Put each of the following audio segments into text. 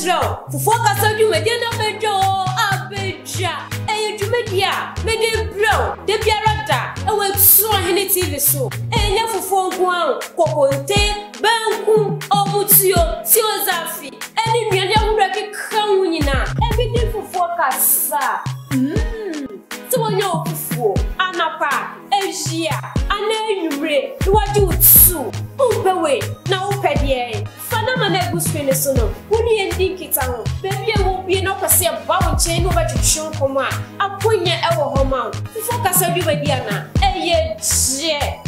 chiro fufu kasa dwumadi na bejo abeja eye dwumadi a mede bro de biarada ewe tso hene TV so enya fufu nko an kokonte banku omutio tiozafi eni nuade ahura keka wunyina ebide fufu kasa so wonyo fufu anapa ejia anenwure duwadi utsu umpewe na upedie fana mana screen so no woni endi kita ho baby e wo bie na kwase ba wo chen no ba twetwe nkoma akonya e wo homa fufu kasa dwumadi ana eye je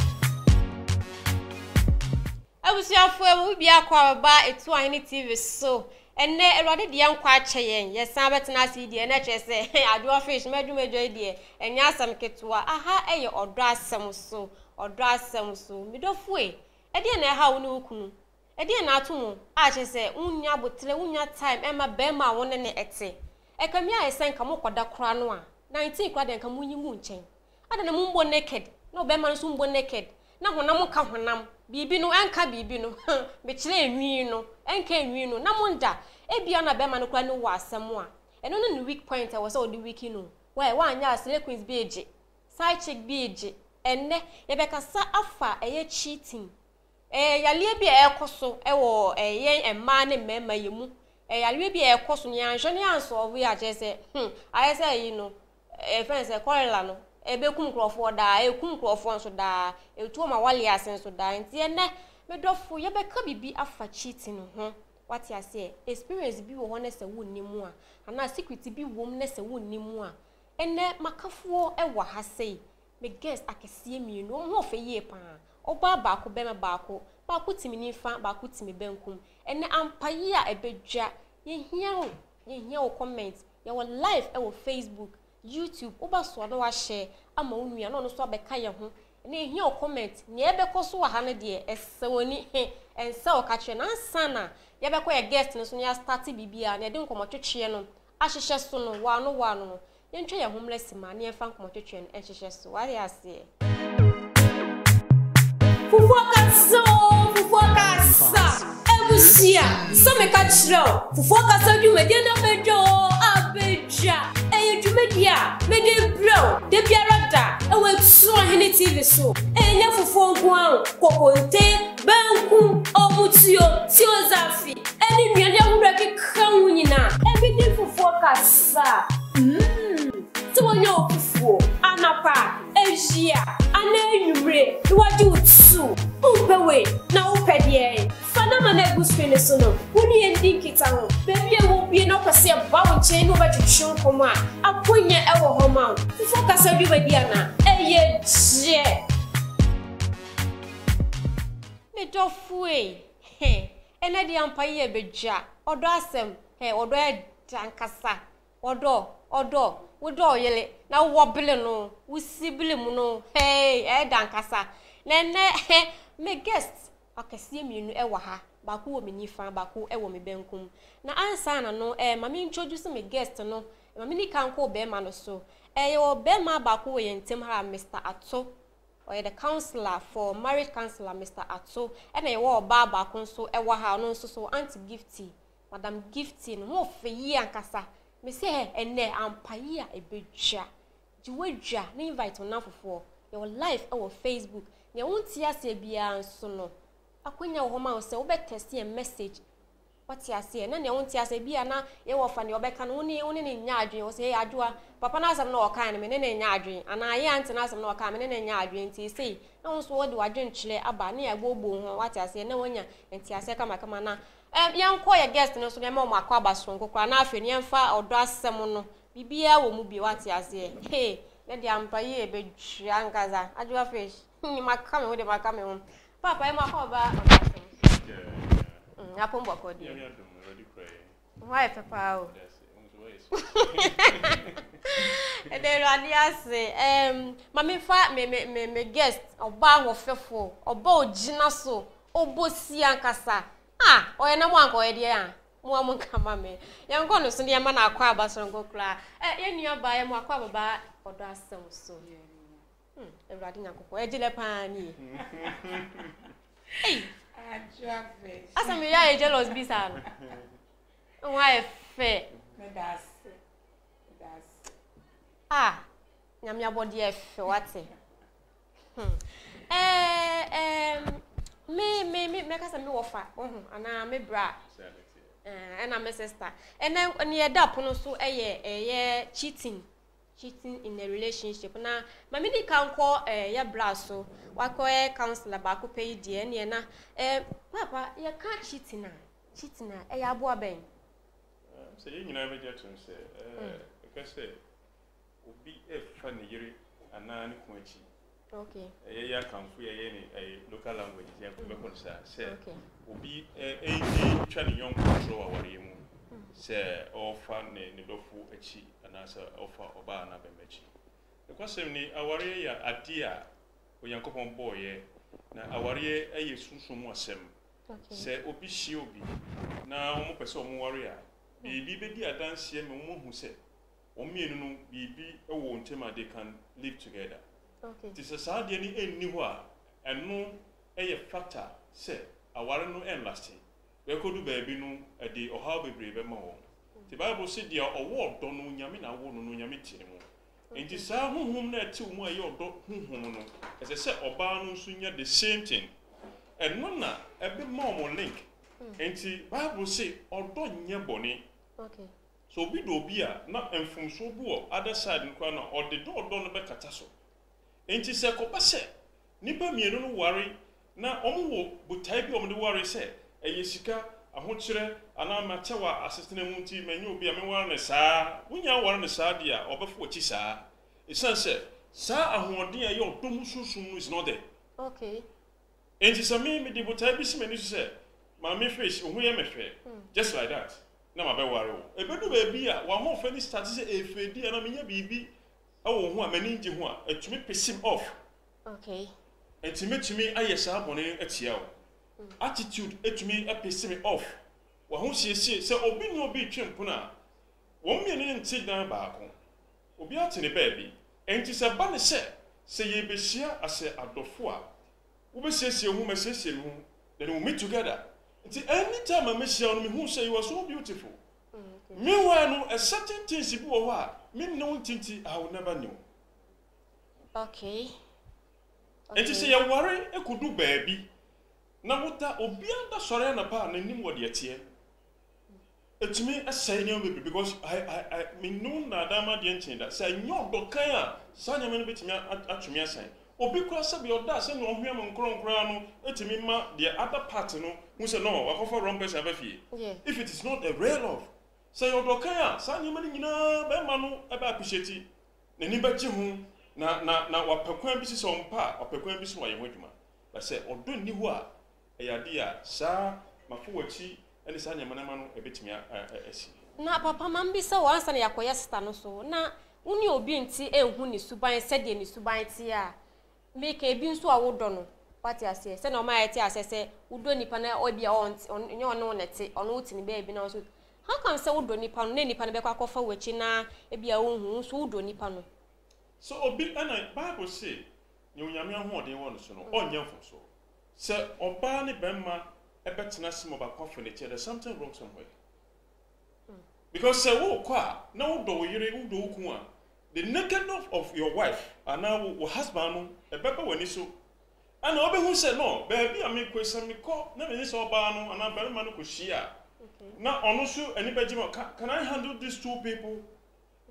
abusiafo ewu bia kwa ba etu an TV so enne erode de yankwa acheyen yesan betena ase die na chese ado fish medumejo die enya asam ketua aha eye odo asem so midofo e de na ha wo ne wukunu e de na atomo a chese unya botle unya time ema bema wo ne ete e kamia esen kamo koda kora no a 19 kora den kamo nyimu nchen ada na mumbo naked no bema so mumbo naked na honam ka honam bibi no enka bibi no be kire enwi no enka enwi no na monda ebia na be ma no kwa no wasam a eno no weak point a wose odi weak no why anya asle queens bi eje side chick bi eje enne ye be kasa afa eye cheating yalie bi ekoso ewo yen emma ne mema yemu yalie bi ekoso nya anhwe ne anso we agese ayese yi no fence kolela no ebe kum krofo da ekum krofo nso da etu ma wale asen so da nti ene medofo ye be ka bibi afa cheating ho wati ase experience bi wo ne se wonnimu a ana secret bi wom ne se wonnimu a ene makafo ewa ha sei me guess akesie mienu ho fe ye pa oba baako be me baako timi nifa baako timi benkum ene ampaye a ebedwa ye hia wo comment ye wo live e wo Facebook YouTube oba so na wa share ama onua na no so abeka ye ho na ehia o comment ne ebekoso wa ha ne de esewoni ense o ka kire na ansana ye beko ye guest ne so ne start bibia na de nkomotwetwe no ahyehye so no wa no ye ntwe ye homeless ma ne fa nkomotwetwe no enhyehye so wa ya ase fufu kasa ebusia so me ka kire fufu kasa dwumadi na bejo abeja media mede bro de biarada ewe tso hene TV so enya fufu nko an kokonte banku omutio tiozafi eni nuade ahura keka wunyina ebide fufu kasa so wonyo fufu anapa ejia anenwure duwadi utsu umpewe na upedie fana mana screen so no woni endi kita ho baby e wo bie na kwase ba wo chen no ba twetwe nkoma akonya e wo homa fufu kasa dwumadi ana eye je medofo e ene de ampaye ebedja odo asem odo e dankasa odo wodo yele na wobele no wusibile mu no e dankasa nene me guest akasie mienu e wa ha baako wo menifa baako e wo me benkum na ansa na no ma me introduce me guest no ma me ni kanko be ma no so ye wo be ma baako wo yentem ha Mr. Ato or the counselor for marriage counselor Mr. Ato na ye wo ba baako so e wa ha no so Auntie Gifty Madam Gifty no ho fe yi ankasa me say ene ampaye a ebedwa jiwadwa na invite on afofo ye wo live e wo Facebook ye wonti ase bia nso no akonya wo ma wo se wo be test a message wati ase na ne wonti ase bia na ye wo fa ne obeka no woni ne nya adwen wo se adwoa papa na asem na wo kan me ne nya adwen ana ye ante na asem na wo kan me ne nya adwen nti sei na won so wo de wadwen kyele aba ne agbogbo ho wati ase na wonya nti ase kama na yanko ye guest no so ne ma mo akwa baso nkokra na afi ne mfa odo asem no bibia wo mu bi wati ase ne de ampaye ebedwa ngaza adwoa fish ni makame wo de makame ho papa e makọ ba apon boko di why papa o e de radi ase mama fa me guest oba ahofefo oba ogina so obosi ankasa oye na mo anko e de ya mo amunka mame yanko no so ne ma na akwa abaso nkokra ye nua ba ye mo akwa baba odo asem so everybody nyakoko ejile pani hey ajwa face asa me ya jealous bi sa no Why fair? That's Ah, nyamia body F what's it? Me kasa me wofa ana me bra and my sister and then near that pono so cheating in a relationship na mama di kan ko ya bra so wa ko counselor ba ko pay die na papa ya ka cheating na ya abo aben so you nyina be jetu say because obi fa ne yiri ana ne ko achi okay ya kanfu ya ni local language ya ko be ko say okay obi twa ne yon control aware mu say ofa ne dofu achi ana say ofa oba na be machi the question ni aware ya adia oyankopon boye na aware sunsumu asem say obi shi obi na omo pese omo ware a bibi be di adanse me omo hu say omienu no bibi ewo ntema they can live together. Okay. This is how they ni ho a eno factor say aware no lasting. We could do baby no e dey ohaw bebre be ma wo. The Bible say dia owo do no nyame na wo no nyame tire mo. Enti sa honhom na ati mu aye odo honhom no. Ese say oba no nso nya the same thing. Eno na ebe ma mo link. Enti Bible say odo nya boni. Okay. So obi do obi a na emfumso bu o other side nkwa na ode do odo no be kata so. Enti se ko pa se nipa mienu no ware na omwo butai bi omde ware se eye sika ahokyere ana machewa asistene mu nti manyi obi a me ware ne saa wonya ware ne saa dia obefo ochi saa esan se saa ahoɔden a ye odom susum no is not there. Okay. Enti se me de butai bi se mani se ma me fish ohu ye me hwe just like that na ma be ware o ebedu ba bi a wa mo fa ni start se efedi na me nya bibi awo ho a mani ngi ho a etumi pesim off. Okay. Etumi ayesa abone atia o. Attitude etumi apesim off. Wa ho siesie se obi no obi twempo na wo mienu ne nti dan baako. Obi ate ne baabi. Enti se ba ne se ye behia ase adofo a wo be siesie ho masiesie ho then we meet together. Nti anytime I miss you on me who say you are so beautiful. Okay. Meanwhile no a certain things you go wa me no tinti I will never know. Okay. Enti say you worry e kudu baabi na wuta obi anda sore na pa na nim wode atie. Etumi asai ne obi because I me no na dama de enchen da say nyo dokan a sanya me no betimi atumi asai. Obi kwa sabi oda se no hwea mo nkronkra no etimi ma the other part no who say no wakofa wrong person abafie. If it is not a real love say odokan a sanya me nyina be ma no e ba appreciate na ni ba gye ho na wapakwan bi se ompa wapakwan bi se wa ye hodwuma ba say odo ni ho a eyade a sa mafo wachi ene sanya me na ma no ebetimi asi na papa man bi se wansa na yakoya sister no so na uni obi nti ehu ni suban se de ni suban ti a make ebi nso a wodo no pati ase se na o ma yeti ase se wodo nipa na obi a onye ono nete ono utini be ebi na so how come say wodo nipa no na nipa na be kwa kofa wachi na ebi a wohu so wodo nipa no so obi ana Bible say nyonyame ahoɔden wɔ no so no ɔnyɛ mfo so sɛ ɔbaa ne bɛmma ɛbɛtena simo ba kwa furniture there's something wrong somewhere because say wo kwa na wo do yire wo do ku a the nakedness of your wife and now your husband no ebeba wani so ana obehu say no baby am kwesam ko na me say oba no ana barima no ko hia na ono so ani bajima can I handle these two people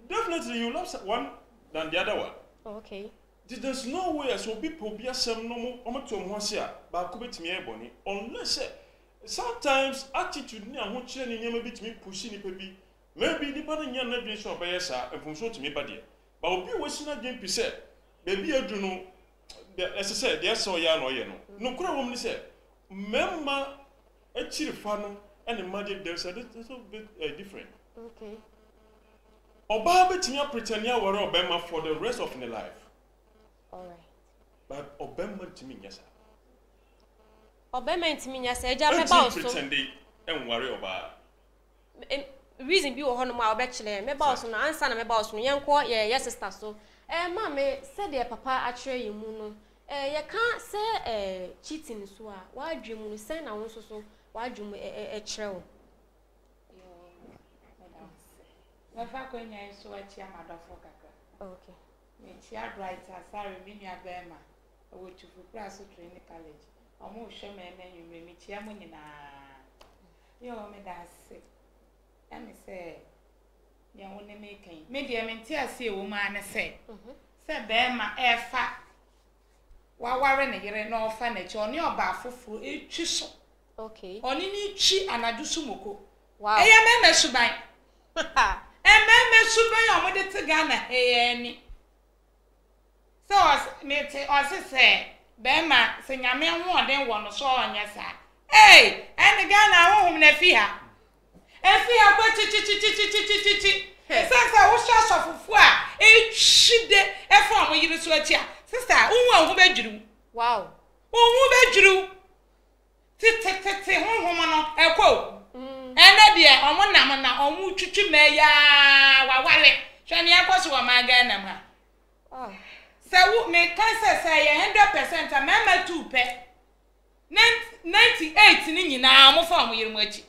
definitely you love one than the other one. Okay. There's no way as people be asem no mo omoto mo hase a ba ko betimi eboni unless sometimes attitude ni ahokyere ni nyama betimi push ni pebi maybe nipa no nya na dwen so obeyesa emfumso timi ba de ba obi wasina dwen pi se baby adu no as I said there so ya no ye no kura wom ni se memma achiri fa no and imagine there's a little bit different. Okay. Oba betimi pretend ya wore obema for the rest of the life. All right. But obema timi nyasa. Obema timi nyasa eja me ba so. Pretend en worry oba. Reason bi wo hono ma obekile me ba so no ansa na me ba so no yenko ye sister so ma me said the papa akire yimu no ye kan say cheating so a wa adwemu no say na won so wa adwemu e kirewo Wafa kwenya so achi amadofo kakra. Okay. Me chia brighter sorry me nua bema. Owo chufu class training college. Omo hwe me na nwumre me chia mo nyina. Yo me da se. Ya me se ya woni me kan. Me de me ntia ase e wo ma ne se. Se bema efa. Wa ware ne yere na ofa na chi oni oba afoforo etwi so. Okay. Oni ni chi anadu sumoko. Wow. Eya me suban. Ememe suban ya mo de te Ghana eyeni. So me say bema se nyame ho oden wo no so onya sa. Hey, en Ghana ho na fi ha. Efi ha kwa chi. Sasa wo sha sofufu a ehwide efo mo yiri so achi a. Sister, unwa ho bedwuru. Wow. Unwu bedwuru. Ti ho no ekwo. Ene de omo nam na omo twitwi meya wawale hwani akoso wa magana ma so me can say 100% a mama 2 pe 98 ni nyina mo fa mo yirmu achi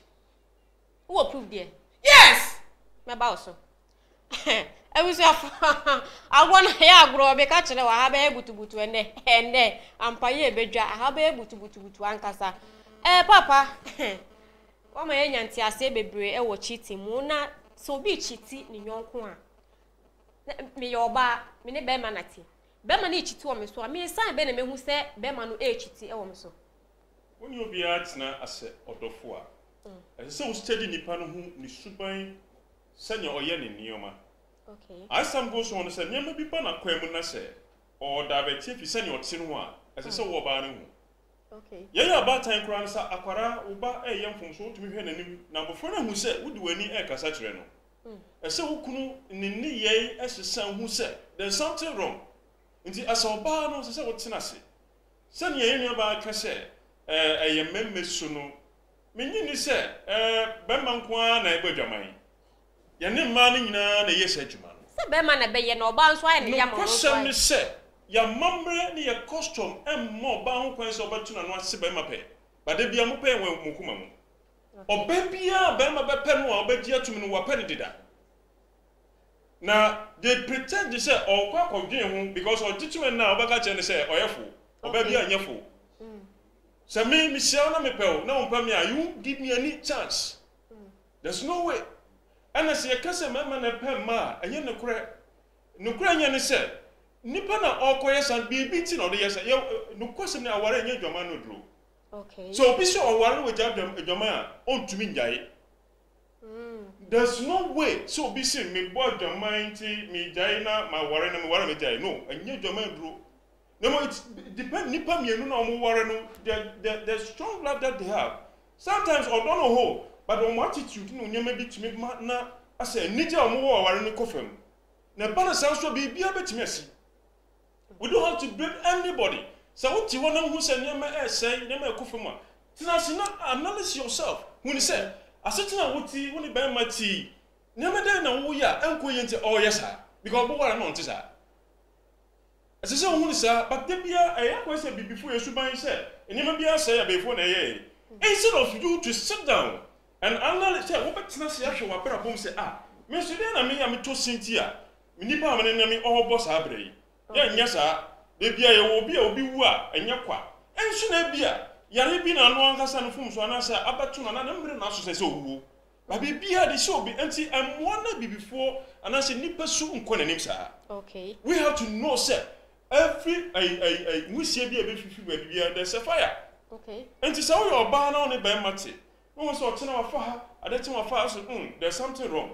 Who approved there? yes My boss. I was I want to hear grow be catch na wa ha be butubutu ene ampaye bedwa ha be butubutu ankasa papa Wama yenya nti ase bebre e wo cheating mu na so bi cheati ni nyonko a me yoba me ne be ma nati be ma na cheati wo me so me san be na mehu se be ma no e cheati e wo me so woni obi atena ase odofo a ese wo study nipa no hu ni suban sanya oye ne nioma okay asam go so no se niam bi pa na kwam na se o da be tie fi sanya ote no a ese se wo ba ne hu okay ya ba tan kura no sa akwara uba eyem fomso tumi hwe nanim na bofo na hu se wudi wani e kasa kire no ese wukunu ni yei esesan hu se there's something wrong nti asoba no se wotena se se ne yei ba ka se eyememme su no menyi ni se bemma nko na egbadwaman ye ne ma no nyina na ye se adwuma no se be ma na be ye na oba nso aye ne ya mo no no se ya mamre ni ya custom emmo ba ho kwan se obatu na no ase ba mape ba de bia mo pe we mo kuma mo oba bia ba ma be pe no a oba gi atumi no wa pe ne dida na they pretend they say okwa kodwen ho because ogitume na oba ka che ne say oyefo oba bia anyefo se me Michelle na me pe o na ompa me a you give me any chance there's no way and as you kase mama na pe ma enye ne kure enye ne say nipa na okoye san bibi ti no de yesa no kwese na aware enye dwama no dro okay so obi so aware we jab dwama a ontumi njaye there's no way so obi say me boy dwama nti me jaye na ma ware na me ware me jaye no enye dwama dro no mo it depend nipa mienu na omo ware no the strong love that they have sometimes I don't know how but on attitude no nyema bi tumi na asa nija omo ware no kofam na balance so bibia betimi asi. We don't have to blame anybody. So what you want to who say never say never kufuma. Tina analyze yourself. When you say I said na what you when buy my tea. Never dey na wo ya enko yente oh yes sir. Because what am not sir. As I say when you say but there be a question before you suban say. Never be say before na ye. Instead of you to sit down and analyze say what tina say ahwe wa bra bom say me so dey na me ya me to sintia. Me nipa amene na me oh boss abrei. Ya nyasa de bia ye wo bia obi wu a enye kwa ensu na bia yare bi na no ankasa no fum so anasa abatu na na mbre na so se owu ba bia de show bi anti amwa na bibifo anasa nipa su nko na nim sa okay we have to know say every we see bia be fifi ba bia there's a fire okay anti say we oba na on be mate no so tena wa fa ha adete wa fa so there's something wrong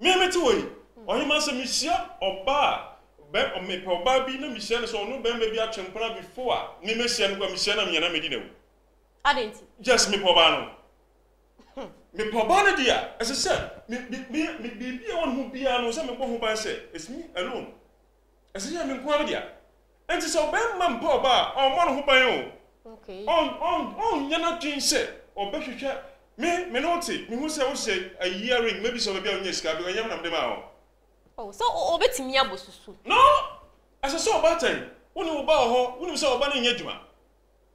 me meti wo yi ohima se mi sia oba o me pe oba bi na Michelle so no be bi atwempra before ni Michelle no kwa Michelle na me na medina wu adenti just me pe oba no me pe oba no dia as I said me bi on hu bia no say me ko hu ba say it's me alone as I say me nko dia enti so be man pe oba o mo no hu ban o okay on yana twin say obehwehwe me no ti me hu say wo say a earring maybe so be on sika bi onyam na me ma o oh so obetimi abosusu no as I saw about time woni wo ba ho woni say oba na nya djuma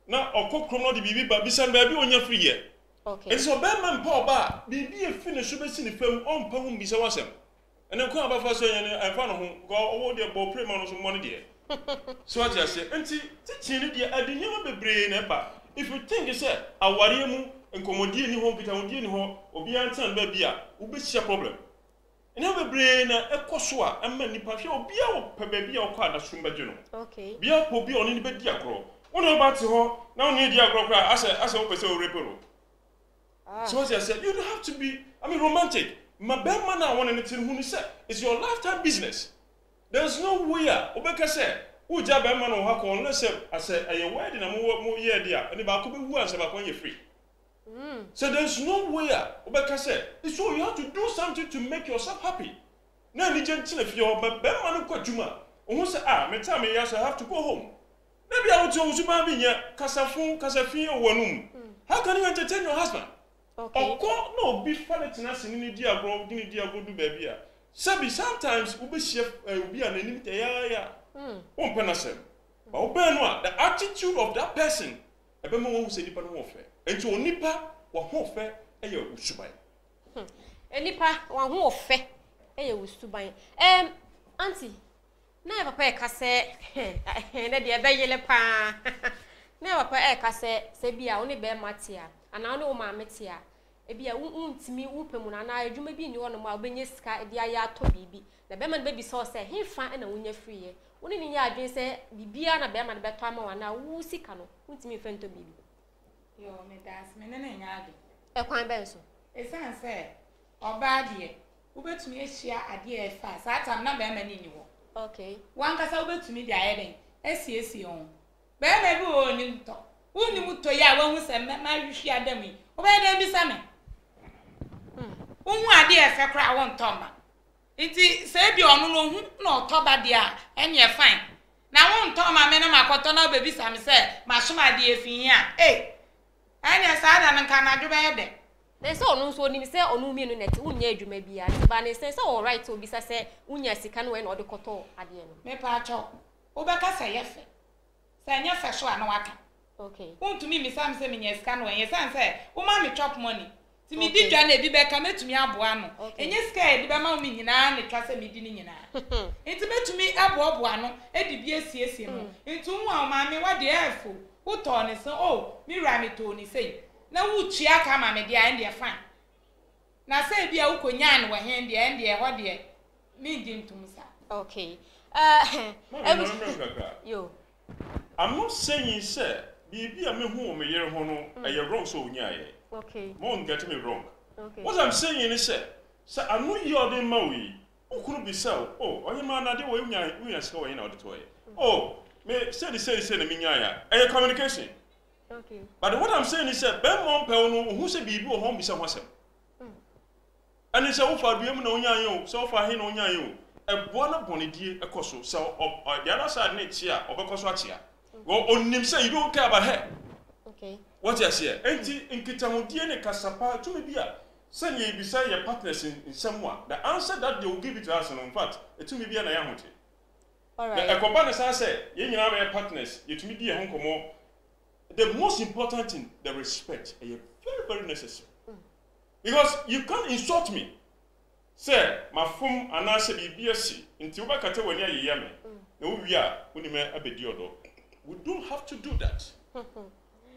na okokrom no de bibi ba bisan ba bi onya free here okay it's so be man pa oba bibi e fi ne so be si ne fam on pa hu bisa wasem And then come about first saying, I found home, go over there, bo pray man some money there. So I just say, and teaching it, I didn't even be brain ever. If you think you said, I worry you and commodity in home, get on in home, or be answered, baby, will be a problem. And have a brain, a cosua, and many passion, be our baby or card as from Bajuno. Okay. Be a poor be on any bed diacro. One about to her, now need diacro, as a repero. So as I said, you don't have to be, romantic. My bad man, I want anything who said, it's your lifetime business. There's no way, Obeka said, who job a man or hack unless I said, a wedding and more year, dear, and about could be once about when you're free. So there's no way, Obeka said, it's so you have to do something to make yourself happy. Now, the gentle if you're my bad man who Juma, who said, me tell me, yes, I have to go home. Maybe I will tell you, be here, Casafi, or one. How can you entertain your husband? Okay. No, be funny to us in the dear bro, do baby. Sabi sometimes we be chef, be an enemy, yeah. One penasem. But the attitude of that person, a be more who say the warfare. And to nipa, what warfare, a year with Subai. A nipa, one who fair, a year with Subai. Auntie, never pay casse, and a dear Bayelepa. Never pay a casse, say be only bear matia, and I know my metia. Ebia untimi upemuna na adwuma bi ni wono ma obenye sika dia ya to bibi na be man baby so say he fa na wonya free woni ni ya adwen say bibia na be man be to ama wana wu sika no untimi fento bibi yo me das me na nya ade e kwan ben so e san say oba de ubetumi ehia ade e fa sa tam na be man ni wo okay wan kasa ubetumi de ayeden esi on be na bi o ni to woni mu to ya wa hu se ma hwehwe adam yi obeda bi sa me Unwa ade efe kra won toma. Iti se bi onu no hu na otoba de a enye fine. Na won toma me na makoto na obebi sam se masoma de efi a. Enye sa da nka na dwo be de. Na se onu so ni se onu mi no net unya adwuma bia. Ti ba ne se all right obi sa se unya sika no we na ode koto ade no. Me pa cho. Obeka se yefe. Se enye fe so ana waka. Okay. Untumi mi sam se me nye sika no enye san se wo ma me chop money. Ti mi di dwa na ebi be ka metumi aboa no enye sika e di be ma mi nyina ne twa se mi di ni nyina enti metumi aboa no e di bi esiesie no enti nwa o ma me wa de efo wo to ne so mi ra me to ni sei na wo tua ka ma me de a ndie fine na se bia wo konya no wa hen de ndie ho de mi di ntum sa okay yo I'm not saying sir bibi a me hu o me yere ho no e wrong so onyaye. Okay. Won't get me wrong. Okay. What I'm saying is, sir, I know you're the Maui. Who could be so? Oh, you man, I do what we are going out the way. Oh, me say the minya. A communication. Okay. But what I'm saying is, Ben Mon Pelno, who say be home be someone. And it's so far, we no yayo, so far, he no yayo. A bona bonidi, a coso, so the other side next year, or because what's here. Well, on him say you don't care about her. Okay. What you say? Enti inkitamudie ne kasapa to me bia. Send ye beside your partners in someone. The answer that they will give it to us, and in fact, it to me bia na yahote. All right. The ekobana say, ye nyina be partners, ye to me bia honkomo. The most important thing, the respect, is very necessary. Because you can't insult me. Say, my phone and answer be BSc. Until we kate when ye yame. No we are unime abedi odo. We don't have to do that.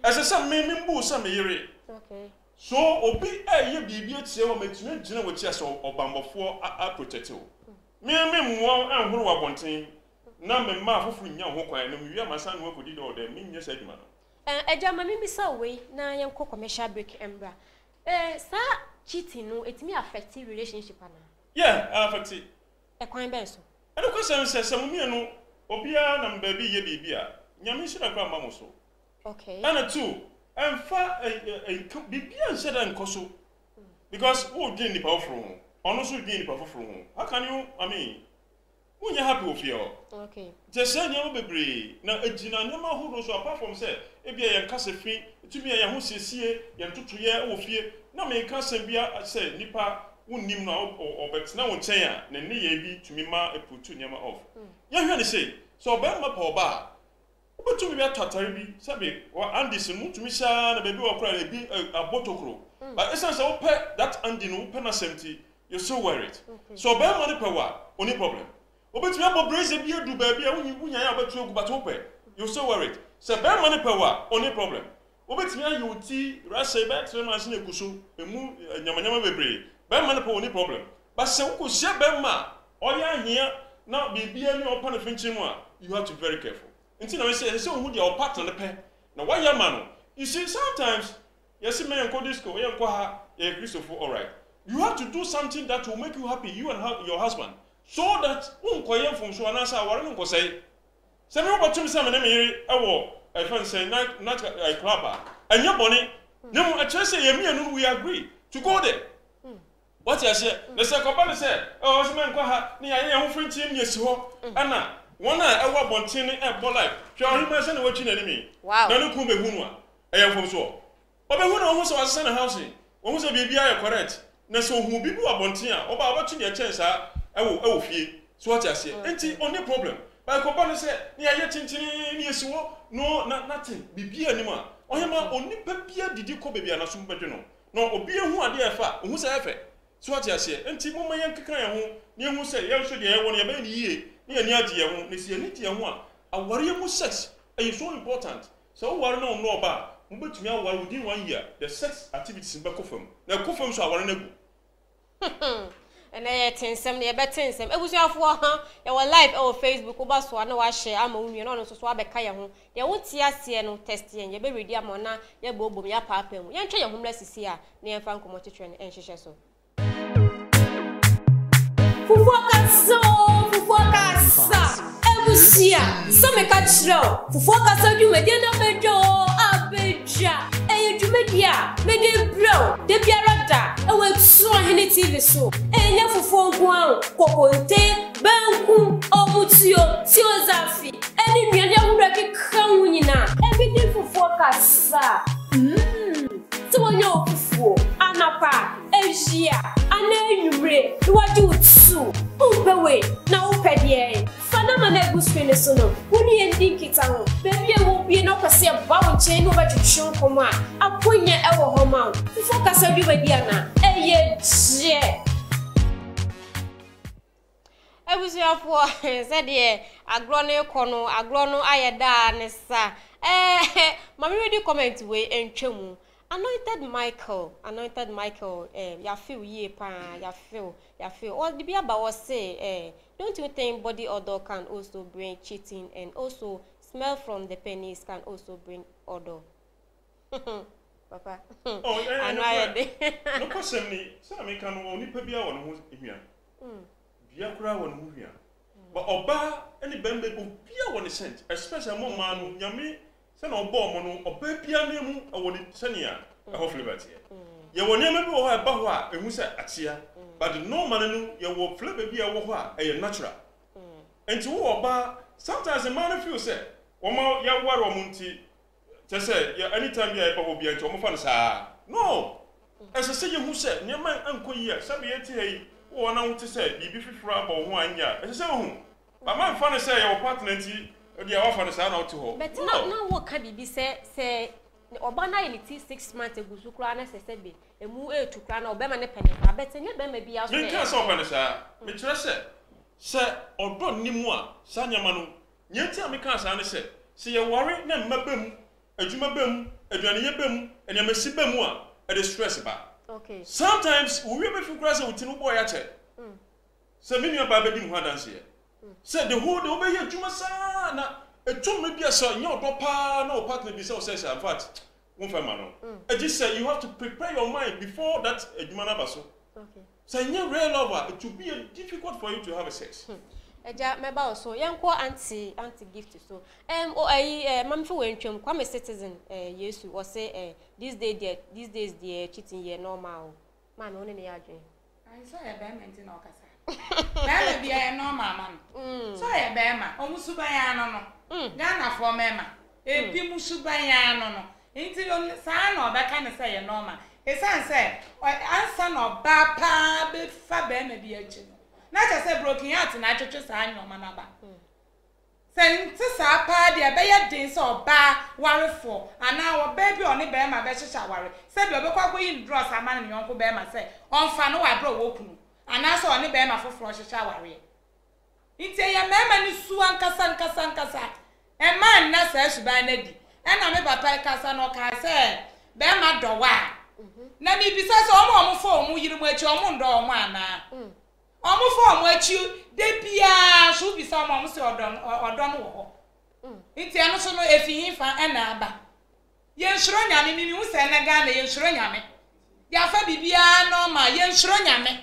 As I said, me some yere. Okay. So obi ye bibia tie wo metune gina wo tia so obambofo a protect wo. Me mo anhuru wabonten na me ma afofuru nya ho kwan na me wi amasa no akodi do de me nya sa adwuma no. Eja ma me bisa we na yenko commercial break embra. Sa cheating no etimi affect relationship ana. Yeah, affect. E kwan ben so. E no kwese se se mo no obia na mbabi ye bibia. Nyame shira kwa mamo so. Okay. And two, and far bibia said and koso. Because who did the power from? Honestly, did the power from? How can you, when you're happy with you? Okay. Just say you will be now a gina never who so apart from say, if you are cast free, to be a who says here, you are 2 years or fear. No, me cast be a say, Nipa, who nim now or bet now on Chaya, then ye to me ma a put 2 years off. You hear say, so Bama Paul Bar. But to me, a tatari, Sabi, or Anderson, to me, son, a baby or cry, a bottle crow. But essence, I'll pay that Andy no penna 70, you're so worried. So bear money per what? Only problem. But you have a brace if you do baby, when you have a true but open. You're so worried. So bear money per what? Only problem. But you would see Rasa back to machine kusu, a move Yamanyama baby. Bear money per only problem. But so could share Bema. All you here now be any open finching one. You have to be very careful. Until I say, so who your partner the pen. Now, why your man? You see, sometimes, yes, man, call this go, yeah, Christopher, all right. You have to do something that will make you happy, you and your husband, so that from Swanasa, what I say. Some about two some enemy, I find say, not a clubber, and your bonnet. No, I just say, me and we agree to go there. What I said, the second said, oh, this man, near a young French, yes, Anna. One I want Bontini and Polite. Shall you mention watching enemy? Wow. No, no, Kumbe I am from so. But I would also send a housing. One was a baby, I correct. Naso who people are Bontina, or by watching your chance, I will feel. So what I say, ain't only problem. But Company said, near your chinchini, yes, no, nothing. Be anymore. Only Pepia did you call baby and assume Pedro. No, or be a who are dear fat, who's a effort. So what I say, and Timo Mayanka, near who say, you should hear one your baby. Near Niadia, Nissianitia one. A warrior with sex is so important. So, what no about, but me while within 1 year, the sex activities in Bakofum. Now, Kofums are one able. And I attend some near better some. It was your for our live over Facebook, over so I know I share. I'm a woman on so swab a kaya. There won't see us here no testing. You be ready, Mona, your bobo, your papa. You try your homeless is here near Franco Motitrain and she so. Ebusia, so me catch now. Fufuaka so you me dey na bejo, abeja. E you me dia, me dey blow. De biarada, e we so hene TV so. E nya fufu nko an, kokonte, banku, omutio, tio zafi. Eni nuade ahura ke kan wunyina. E bi dey fufuaka sa. So wonyo fufu, anapa, ejia, anenwure, duwadi utsu. Upewe na upedie. Fana manego screen so no. Woni endi kita ho. Baby e wo bie na kwase ba wo chain over twetwe nkoma. Aponya e wo homa. Fufo kasa bi ba dia na. Eye je. Ebusuafo said ye agro no ekono, agro no ayeda ne sa. Mami ready comment we entwemu. Anointed Michael, ya feel ye pa, ya feel. Or the Biaba was say, don't you think body odor can also bring cheating and also smell from the penis can also bring odor? Papa. Oh, I know. No question me. So I can only pay bia one who here. Bia kura one who here. But oba any bembe bia one sent, especially more man nyame. Sen obo mono obabia nemu awoni senia of liberty. Ye woni maybe wo ha ba ho a ehu se atia, but no man no ye wo flavor bia wo ho a e natural. Enti wo oba sometimes a man feel say omo ya waro munti te say anytime ya ba ho bia enti omo fa no saa. No. As I say you hu say nyama ankoyi a sabe ye ti hey wo na wo te say bibi fifura ba ho anya. As I say hu. Ba man fa no say your partner enti they are often sound out to home. But now what can be say Obana elite 6 months ago, Sukrana said, a move to Crana or Bema Penny. I bet any of them may be out. You can't stop on the sir. Mistress, sir, or don't Nimwa, Sanya Manu. Yet, I can't answer. See a worry, name Mabum, a Jumabum, a Janibum, and a Messibemua, a distress about. Okay. Sometimes we will be crossing with no boy at it. So many of Babadi Mwadans here. Said the whole obey Jumasana. A two maybe a son, your papa, no partner be so says, in fact, one famano. I just say you have to prepare your mind before that Jumana Basso. Okay. So, you're real lover, it will be difficult for you to have a sex. Eja meba also young anti gift so mam for wentwem kwame citizen yesu was say these days the cheating here normal man one ne adwen I saw a bement in Okasa na be a normal man so a bema omusuban no Ghana for mema ebi musuban no nti sa na obeka ne say normal e san say answer no ba pa be fa bema bi achi na cha say broken heart na twetwe sa anyoma na ba senti sa pa dia be ye din so ba warefo ana wo baby oni be ma be hyehyɛ ware say be obekwa go yin draw sa man ne yonko be ma say onfa no wa draw wo kunu anaso oni be ma foforo hyehyɛ aware nti ye mema ni su ankasa e man na sa suban na di e na me papa kasa no ka se be ma dowa na mi bisa se omo fo omo yiri mu achi omo ndo omo ana omo fo omo achi de bia so bisa omo se odon wo ho nti eno so no efihin fa e na aba ye nsuro nyame mi hu se na ga na ye nsuro nyame ya fa bibia no ma ye nsuro nyame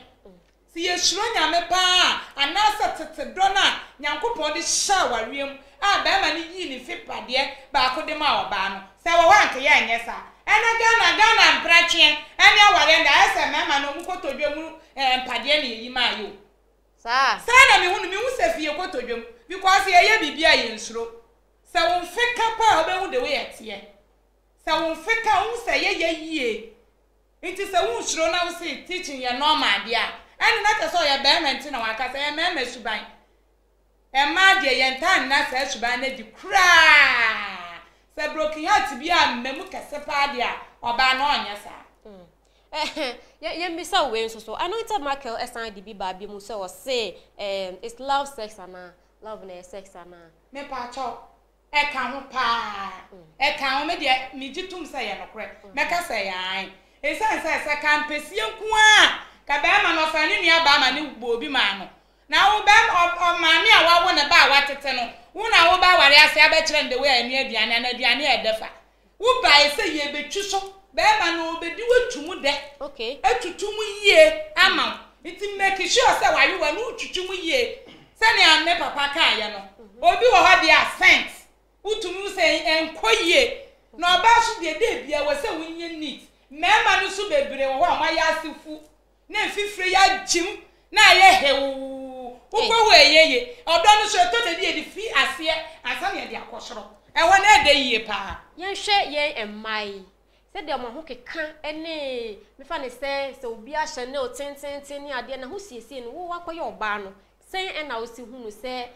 si ye nsuro nyame pa anasa tete dona nyankopon de sha wariem a ba ma ni yi ni fipade ba ko de ma oba no se wo wanke ye anyesa ena Ghana mprache ene aware nda ese mema no mu kotodwem mpade na yi ma yo sa na mi hu se fie kotodwem because ye bibia ye nsuro se won fika pa obehu de we yetie se won fika hu se ye yie nti se won nsuro na wo se teaching ye normal dia ene na teso ye be menti na waka se ye mema suban e ma de ye ntan na se suban na di kra se broken heart bia mmemu kese pa dia oba na onya sa ye misa we so anointed Michael esan di bi ba bi mu se o say it's love sex ana love na sex ana me pa cho e ka ho pa e ka ho me de mi gitum se ye nokre me ka se yan e se kan pesie nko a ka ba ma no fa ni nua ba ma ni gbo obi ma no na wo ba o ma mi a wa wo ne ba wa tete no wo na wo ba ware ase abekire nde we ani aduane na aduane e defa wo ba ese ye betwu so ba ma no obedi wetumu de okay etutumu yie ama iti make sure say ware wa no tutumu yie se ne ame papa kan ye no obi wo ho dia sense utumu se enkoyie na oba so de bia wo se wonye neat mema no so bebre wo ho amaya asifu na fifire ya jim na ye hewu ukwo we yeye odo no so to de di fi ase asa ne de akosoro e wo na de yie pa ye hwe ye emai se de mo ho keka ene me fa ne se obi a hye ne o tenten ni ade na ho siesie no wo akoye oba no sen e na o si hunu se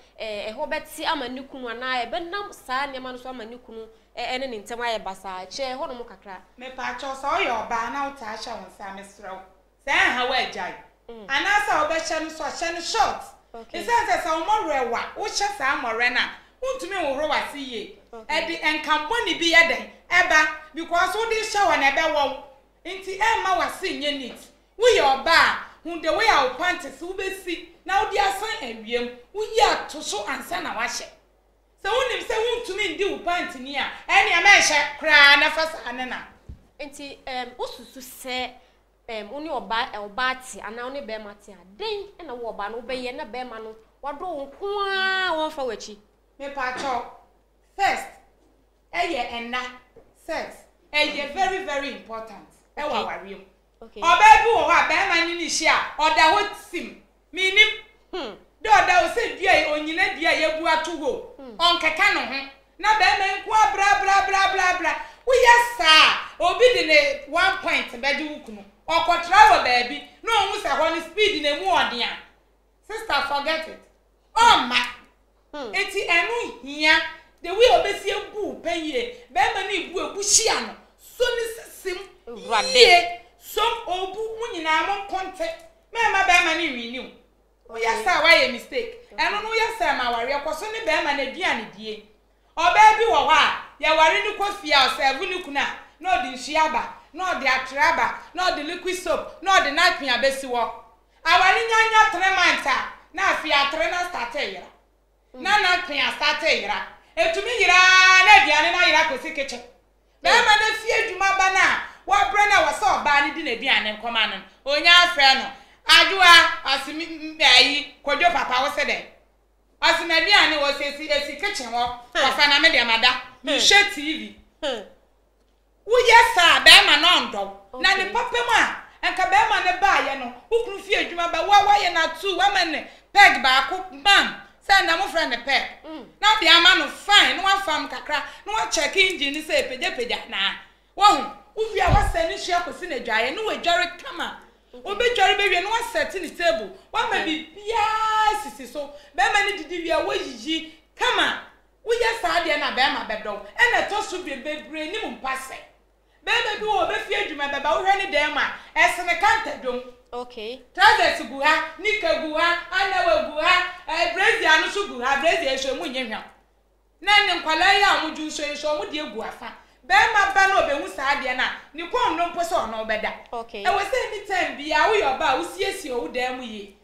ho beti amanikunu ana e benam saa ne ma no so amanikunu ene ne ntem aye basa che ho no mo kakra me pa cho so yo oba na uta hye won sa me srew se ha wa ajai anasa obehye no so hye no short isense se o rewa wo hye sa more na untumi wo ro wase ye e di enkambo ni bi yeden eba because wo di hye na ebe wo nti e ma wase nye neat wo ye oba hu de we a panties wo besi na wo di asan awiem wo yi atoso ansa na wa hye se wonim se wontumi ndi wo pant ni a ene a ma hye kra na fasa ane na nti osusu se oni oba ti ana oni be mati a den na wo oba no be ye na be ma no wado nko a won fa wachi me pa cho first ena sex very very important e wa wariem okay oba bi wo ha be ma ni hye a oda ho sim minim do oda o se dua onyina dua ye bu atogo onkeka no ho na be ma nko bra wo yesa obi de ne 1 point be di wukunu okotra wo baabi no hu se ho ni speed na mu odia sister forget it ma eti enu hia the way obesi ebu penye be ma na ibu ebu hia no so ni sisim rade so obu mu nyina mo konte me ma be ma na winiu o yesa wa ye mistake enu no yesa ma ware ekoso ni be ma na duane die oba bi wo ho a ya ware ni kofia o serve ni kuna no di nhiaba no di atraba no di liquid soap no di napkin abesi wo awari nyanya 3 months na afia 3 na start yira na napkin start yira etumi yira na diane na yira kosi kitchen be ma na fie djuma ba na wa bre na wasa oba ni di na diane nkoma no onya afre no adua asimi ayi kodwo papa wo se de asima diane wo se esi kitchen wo wasa na me de amada mi she tv wo yesa be ma no ndo na ne papa ma enka be ma ne ba ye no ukru fie adwuma ba wa ye na tu wa ma ne peg ba ko bam say na mo friend peg na bi ama no fine no wa fam kakra no wa check engine say peja na wo hu uvi a wa se ni hia kosi na dwaye no we dware kama obe dware be wie no wa set ni table wa ma bi bia sisi so be ma ne didi wie wa yiyi kama wo yesa de na be ma be do e na to so bebre ni mo mpase Bebe bi wo be fie adwuma beba wo hwe ne dem a esene kanta dwom. Okay. Trousers gu ha, nika gu ha, anawa gu ha, brazier anu so gu ha, brazier so mu nyehwa. Na ne nkwala ya amuju so mu de gu afa. Be ma ba na obehu saa de na, ni kwom no mpo so no obeda. Okay. E we say anytime bia wo yoba wo siesie wo dan mu ye.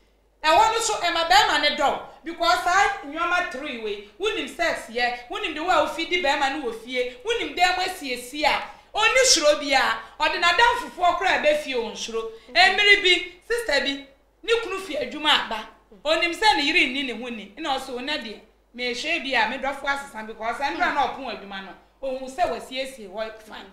E wo no so e ma be ma ne do because I nyoma 3 we. Wonim sex ye, wonim de wa wo fidi be ma no wo fie, wonim dan mu asiesie a oni shuro bia odi na dan fufu okra be fie on shuro emiri bi sister bi ni kunu fie adwuma aba onim se ne yiri ni ne huni na so na de me hwe bia me dofo asesa because andra na opon adwuma no ohun se wasiesie wo fine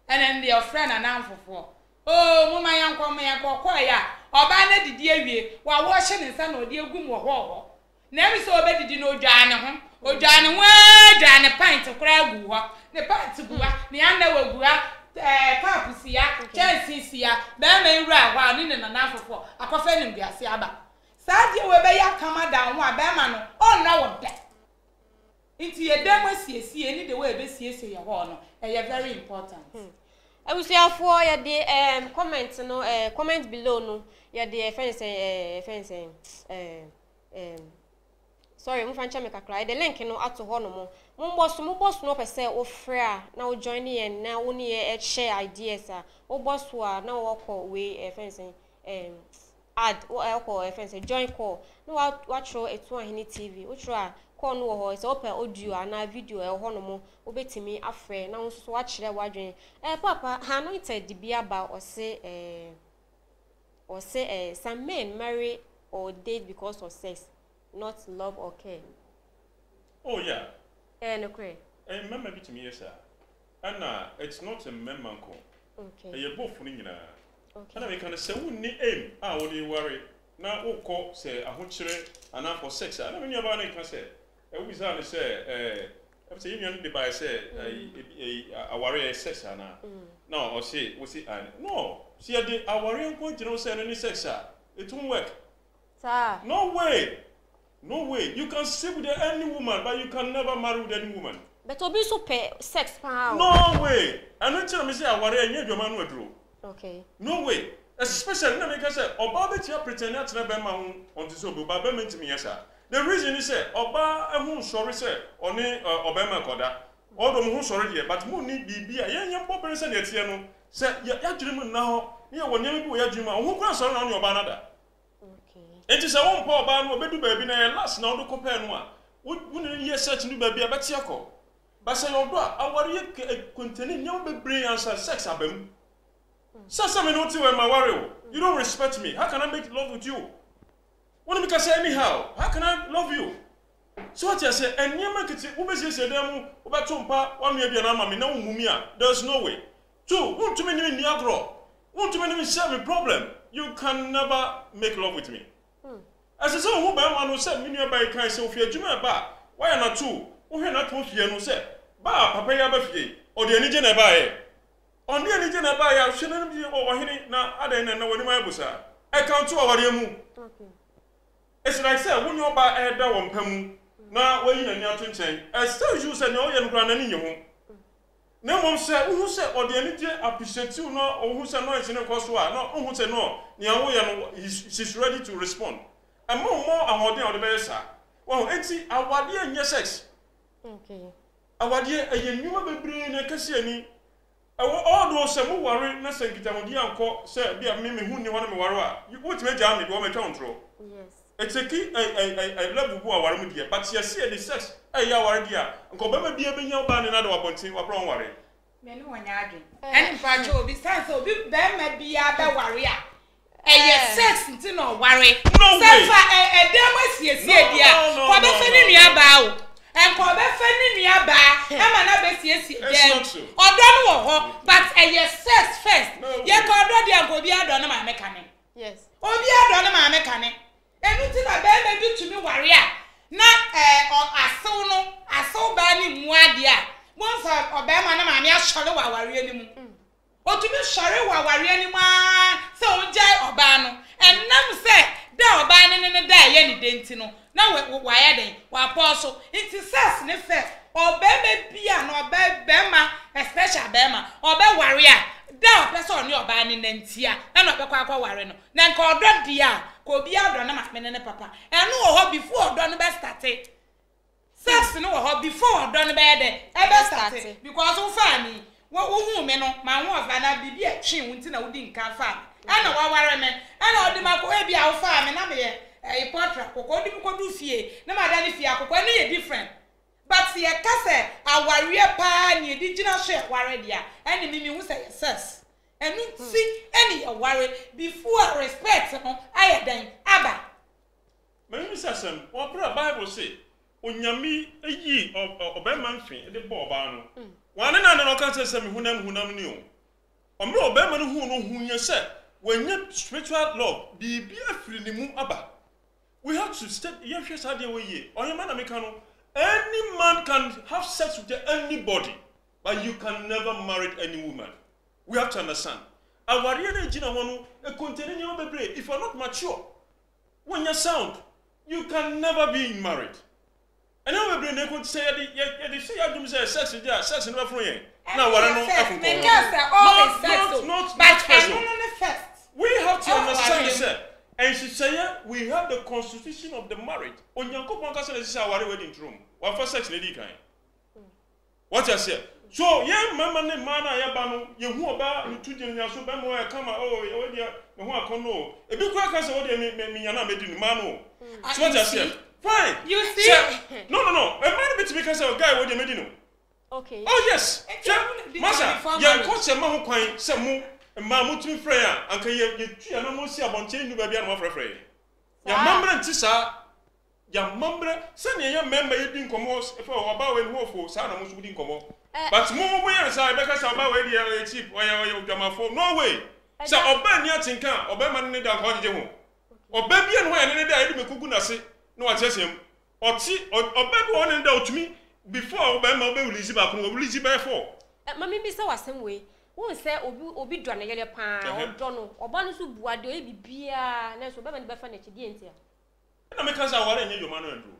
and then their friend anan fufu oh mama yanko me yakọ ya oba na didi awie wa wo hye ne nsa na odi egum wo ho na mi so obedidi no odwane ho odwane pint kura agu ho ne pint gu ha ne anda wagu ha pap sia chance sia be ma iru ahwa ni ne nana fofo akofa nim biase aba saa de we be ya kama da ho a be ma no on na wo da nti ye dem asiesie ni de we be siesie ye ho no e very important. Abusuafo ye de comment no comment below no ye de fence sorry mu fancha me kakra the link no ato ho no mo boss no pese o frɛ na o join ye na wo ne ye share ideas a o boss a na wo call we fence add o call fence join call no wa throw etu ahini TV o throw a call no ho se open audio na video ho no mo obetimi afrɛ na wo so wa kyerɛ wadwen papa ha no it di bia ba o say some men marry or date because of sex, not love or care. Oh yeah. No care. Remember bit me yes sir. And it's not a member call. Okay. You both for nina. Okay. And I can say we need aim. What do you worry? Now o call say ahochere and for sex. I mean you can say. We say I say you need to buy say a worry sex and no or say we see no. See a worry point you know say any sex it won't work. Sir. No way. No way. You can sleep with any woman, but you can never marry with any woman. But obi so pay sex power. No way. And don't tell me say I worry and you man we draw. Okay. No way. Especially na make say oba be tia pretend na tena be ma ho on to so oba be mentimi yesa. The reason is say oba ehun sorry say oni oba ma koda. Odo mu hu sorry there but mu ni bibia yen popere say na tie no say ya dwere mu na ho ne ya wonyam bi wo ya dwere mu ho kura sorry na oni oba na da. Enti se won pa oba no obedu baabi na last na odo compare no a woni ye search no baabi abeti akọ ba se yodo a aware ye konteni nyam bebre answer sex abam sasa me no ti we ma worry you don't respect me how can I make love with you when me can say anyhow how can I love you so what you say enyema kiti ubesi se dem ubeto mpa wa me bia na ma me na umumi a there's no way two won to me ni agro won to me share me problem you can never make love with me. As I say, who by one who said, Minia by kind so fear Juma ba, why not two? Who had not told you no say, Ba, Papa Yabafi, or the Anijan Abaye. On the Anijan Abaye, shouldn't be over here now, other than no one my busa. I can't to our yamu. It's like I said, when you're by a down pemu, now where you and your twin chain, I still use a no young grand in your no one said, who said, or the Anijan appreciate you, no, or who said no, it's in a cost, no, who said no, she's ready to respond. And more awarding on the best. Well, enti awarding and yes sex. Okay. Awarding a new baby in a cassiani. All those some worry, nothing Kitamudi uncle said, be a mimi who knew one of Mawara. You would make Jamie go my control. Yes. It's a key, I love who are with you, but you see the sex, a yaw idea. Uncle Bama be a bingo ban another one thing or wrong worry. Men one yarding. And in fact, besides, so big Ben may be a warrior. Yes, sex nti no worry. No way. Sefa dem asiesie dia. Ko be fe ni nua ba o. En ko be fe ni nua ba. E ma na be siesie dem. Odo no wo ho, but yes sex first. Ye ko odo dia go bi ado no ma mekane. Yes. Obi ado no ma mekane. Enu ti na be me bi tumi worry a. Na aso no, aso ba ni mu ade a. Once oba ma na ma me asore wa worry ani mu. Otumi sore wa ware ani ma se onjai oba no enam se da oba ne da ye ni denti no na wa ya den wa poso inti ses ne fe oba me bia no oba be ma especially be ma oba ware a akọ ware no na nka odo dia ko obi adọ na ma ne papa eno wo ho before odo no be start sex no wo ho before odo no be de e be start because wo family wo hu me no ma ho ofa na bibi a twi wo nti na wo di nka fa ana wa ware me ana odi ma ko e bia wo fa me na me ye portrait ko odi ko du fie na ma da ni fie akoko ni ye different but ye kase aware pa ni di gina hwe ware dia ene mimi hu say sex enu ti ene ye ware before respect no ayadan aba me say what Bible say onyami eyi obema mfin de bo oba no wane na no kan say me hunam ni o omre obema no hu no hu ye say when spiritual love be afri ni mu aba we have to step ye hwe sade we ye onyama na meka no any man can have sex with anybody but you can never marry any woman. We have to understand awariye na gina ho no e contain nyama bebre if you are not mature when you sound you can never be married. And now we bring the say they say you say sex is there, sex never from here. Now what I know not first. We have to understand this. And she say we have the constitution of the marriage. Onyankopon ka say this our wedding room. What for sex lady kind. What I say? So yeah mama ne man na ya ba no ye hu oba ntu gyenya so ba mo e kama oh we dia me hu akono e bi kwa ka say we dia me nyana me di no man no. So what I say? Fine. You see? No. A man bit because a guy what they made no. Okay. Oh yes. Masa, ya coach e ma ho kwan se mu ma mutu frɛ a anka ye tua na mo si abonche nu ba bia na mo frɛ. Ya mamre nti sa. Ya mamre se ne ya member ye di nkomo e fa oba we no fo sa na mo so di nkomo. But mo ya sa e be ka sa oba we di ya cheap oya odwamafo. No way. Sa oba ni atinka oba ma ne da ko je ho. Oba bia no ya ne da e di mekugu na se. No what say him oti obebi won nda otumi before obema obe release back no release by 4 mama bi say wasem we won say obi dwa na yele pa odo no oba no so buade o bibia na so obema ne be fa na chidi entia na me kan say aware enye yoma no andro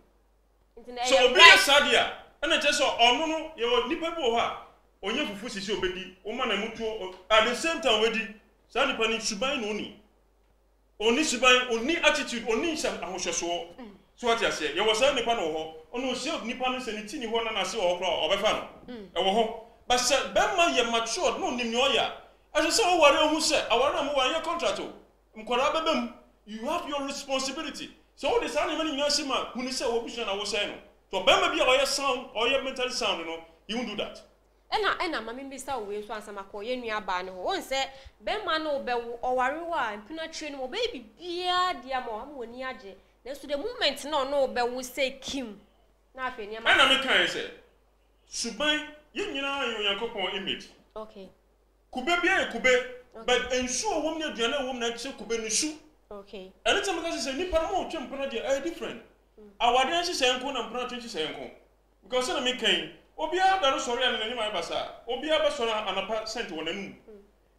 so obi ya sadia na je so onu no ye nipa bi wo ha onye fufu sisi obedi o ma na mutu at the same time wedi sa nipa ni suban no ni oni suban oni attitude oni sam ahohweso so what you say you was say nipa no ho ono se nipa no se ni tini ho na na se ho kro obefa no e wo ho but say be ma ye matured no nim no ya as say o ware hu say aware na mo wan ye contract o mkora bebem you have your responsibility so the sound even in sima hu ni say wo bushana na wo say no to be ma bia o ye sound or ye mental sound no you won't do that ena mama bi sa we so ansama ko ye nua ba no won se be ma no be oware wa mpina tire no be bibia dia mo amoni age na so the moment no be wo say kim na afi ni ma ena me kan say suban ye nyina yo Yakobon image okay kube bia kube but ensure wo na aduana wo na che kube no su okay anytime because say nipa mo twem mpana dia are different awade an say enko na mpana twem say enko because na me kan obia da no sorry an nani mai basa obia ba sorry anapa sent wonanu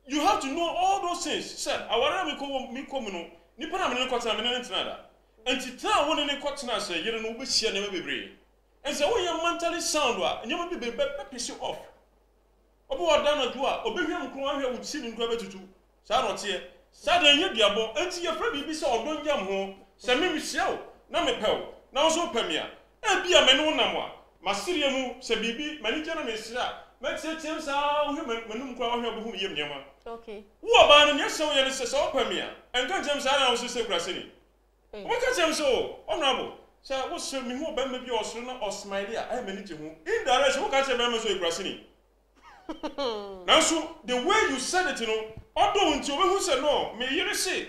you have to know all those things sir awara mi ko no nipa na me ne kwatena me ne ntina da entita won ne kwatena say yere no obehia na bebre and say wo ye mentally sound wa nyama be piss you off obo oda na du a obehia mkro ahwe wo si ni nkwa betutu sa no te sa da nya diabo enti ye fra bibi say odon jam ho se me hia o na me pew na so pamia e bia me no nam a masiria mu se bibi manager na mesira metietem sa ohwe manum kwa ohwe obo hu yem nyama okay wo ba no nyese wo ye se so pamia enka jem sa na wo se kura seni wo ka jem so honorable sa wo se mi hu ba ma bi osoro na osmile a manager hu in direct wo ka jem ba ma so kura seni now so the way you said it odo nti obo hu se no me yire se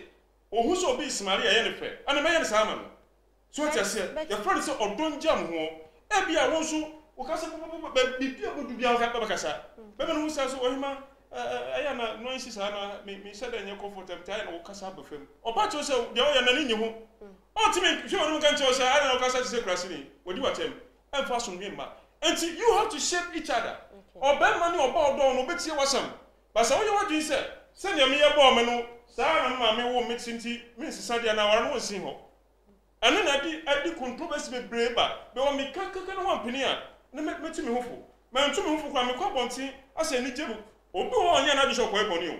ohu so obi ismaili ye ne fe ana me ye ne sa ma no so ti ase your friend say odon jam ho ebia won so wo ka se bibia bodu bia ka ba kasa be no sa so ohima aya na no insi sa na me said enye comfortable tai na wo kasa ba fam oba cho se de o ya na ni ho o ti me hwe won kan cho se ara na wo kasa se krasi ni wodi watem emfa so nwe ma and you have to shape each other oba mani oba odo no betie wasam ba sa wo ye wadwin se ne me ye bo me no sa na ma me wo me tinti me sisa dia na wara no sin ho anu na di controversy be breba be wo me kakaka no wampini a na meti me hofo ma ntu me hofo kwa me kwa bonti ase ni jebu obi wo onya na bishop ko eboni o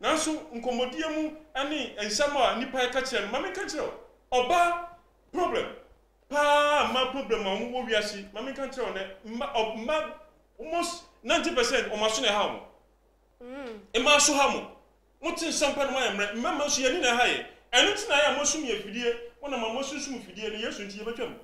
nanso nkomodie mu ani ensama nipa ka kire mama ka kire oba problem ma problem ma wo wiase mama ka kire ne almost 90% o ma so ne ha mo ma so ha mo mutin sampa no ma yemre mama so yeni na ha ye enu tina ya mo sum ye fidie wona ma mo sum fidie ne yesu nti ye betwam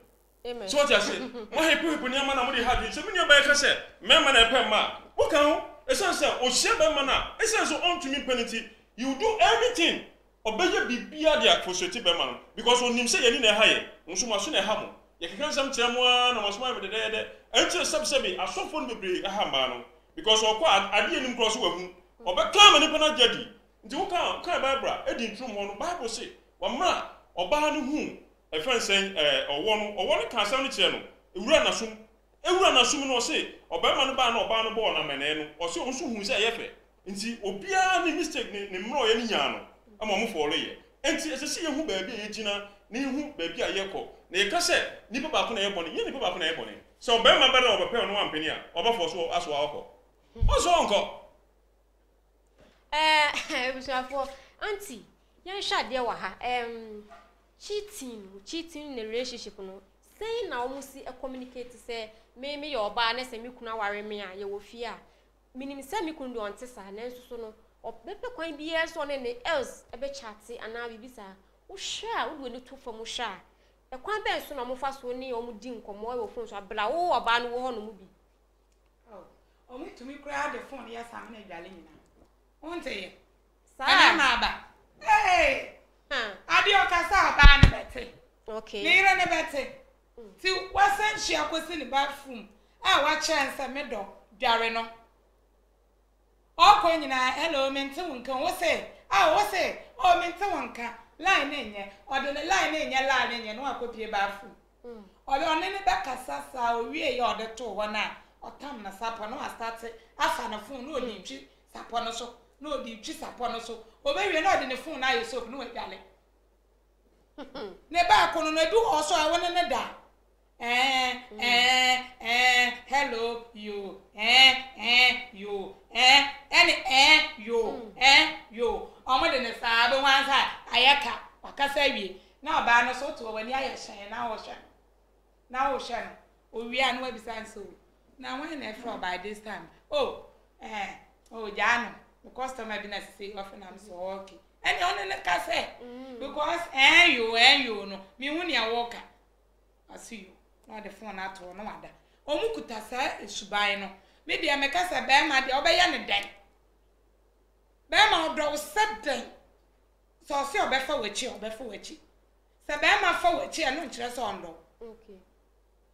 amen so what you say mo hepu ni ama na mo de ha de se me ni ba ka se mema na epe ma wo kan ho esanse o hye ba ma na esanse on to me penalty you do everything obeye bibia dia frustrate be ma because onim se yeni na ha ye nso ma so na ha mo ye kekan sam kire mo na mo so ma de de enti subsebi asofo no bebre ha ma no because okwa ade enim cross wa hu obeka ma ni pa na jadi nti wo kan Bible edi ntrum ho no Bible say wa mra oba no hu e friend say owo no kan sam ni kire no ewura na sum no say oba ma no ba no bo na mene no o say onso hu say yefe nti obia ni mistake ni mro ye ni nya no ama mo follow ye enti esese ye hu ba bia ye gina ni hu ba bia ye ko na ye ka say ni papa ko na ye bone ye ni papa ko na ye bone so oba ma ba na oba pe no ampani a oba for so aso akọ oso onko Ebusuafo auntie yan hwade wa ha cheating in a relationship no say na omo si communicate say me your ba na say me kuna ware me a ye wo fie a minim say me kun do onte sa na nso so no obepe kwan bi ye so ne else ebe chat ana bibisa wo hwa wo do ne to fam hwa e kwan be so na mo fa so ne omo di nkomo e wo fon so abla wo oba no wo ho no mu bi omo tumi kura the phone yes am na dwale nyina wonte ye sa na ba adi okasa ba na bete okay ni ire ne bete ti wasan hia akosi ni bathroom wa chance me do dware no okọ nyina hello mente wonkan wo say o mente wonkan line enye odene line enye no akopie bathroom obe onne ne bakasa sa o wie ye ode to ho na otam na sapo no start afa na phone no odi twi sapo no so no odi twi sapo no so obewie na odi ne phone na yesop no wadwale ne ba kono no edu oso a wona ne da hello you you you omo de ne sa be wan sa ayaka wakasa wie na ba no so to wani ayehyen na wo hwe no owie anu abisa nso na when na from by this time jano the customer be na say often am so okay and on na ka say because you no me hu ne awoka asu you na the phone ato no wada omukuta sa esuban no me de me ka say be ma de obeye ne den be ma odro seden so se obefa wachi se be ma fa wachi e no nkire so ondo okay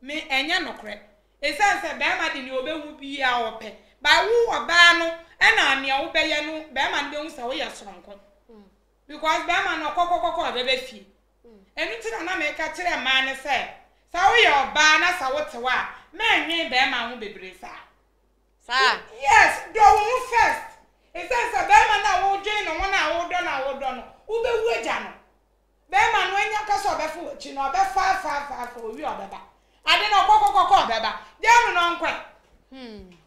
me enya nokre esanse be ma de ni obehu bi a ope ba wu oba no e na ame a wo be ye no be ma de hu sa wo ye soronko because be ma no kokokoko be fi enu ti na me ka kire ma ne se sa wo ye oba na sa wo tewa me nwe be ma hu bebre sa yes do wu first esanse be ma na wo dwen no na wo do no wo be wu eja no be ma no enya ka so be fu chi no be fa wi obeba ade no kokokoko obeba de anu no nkwe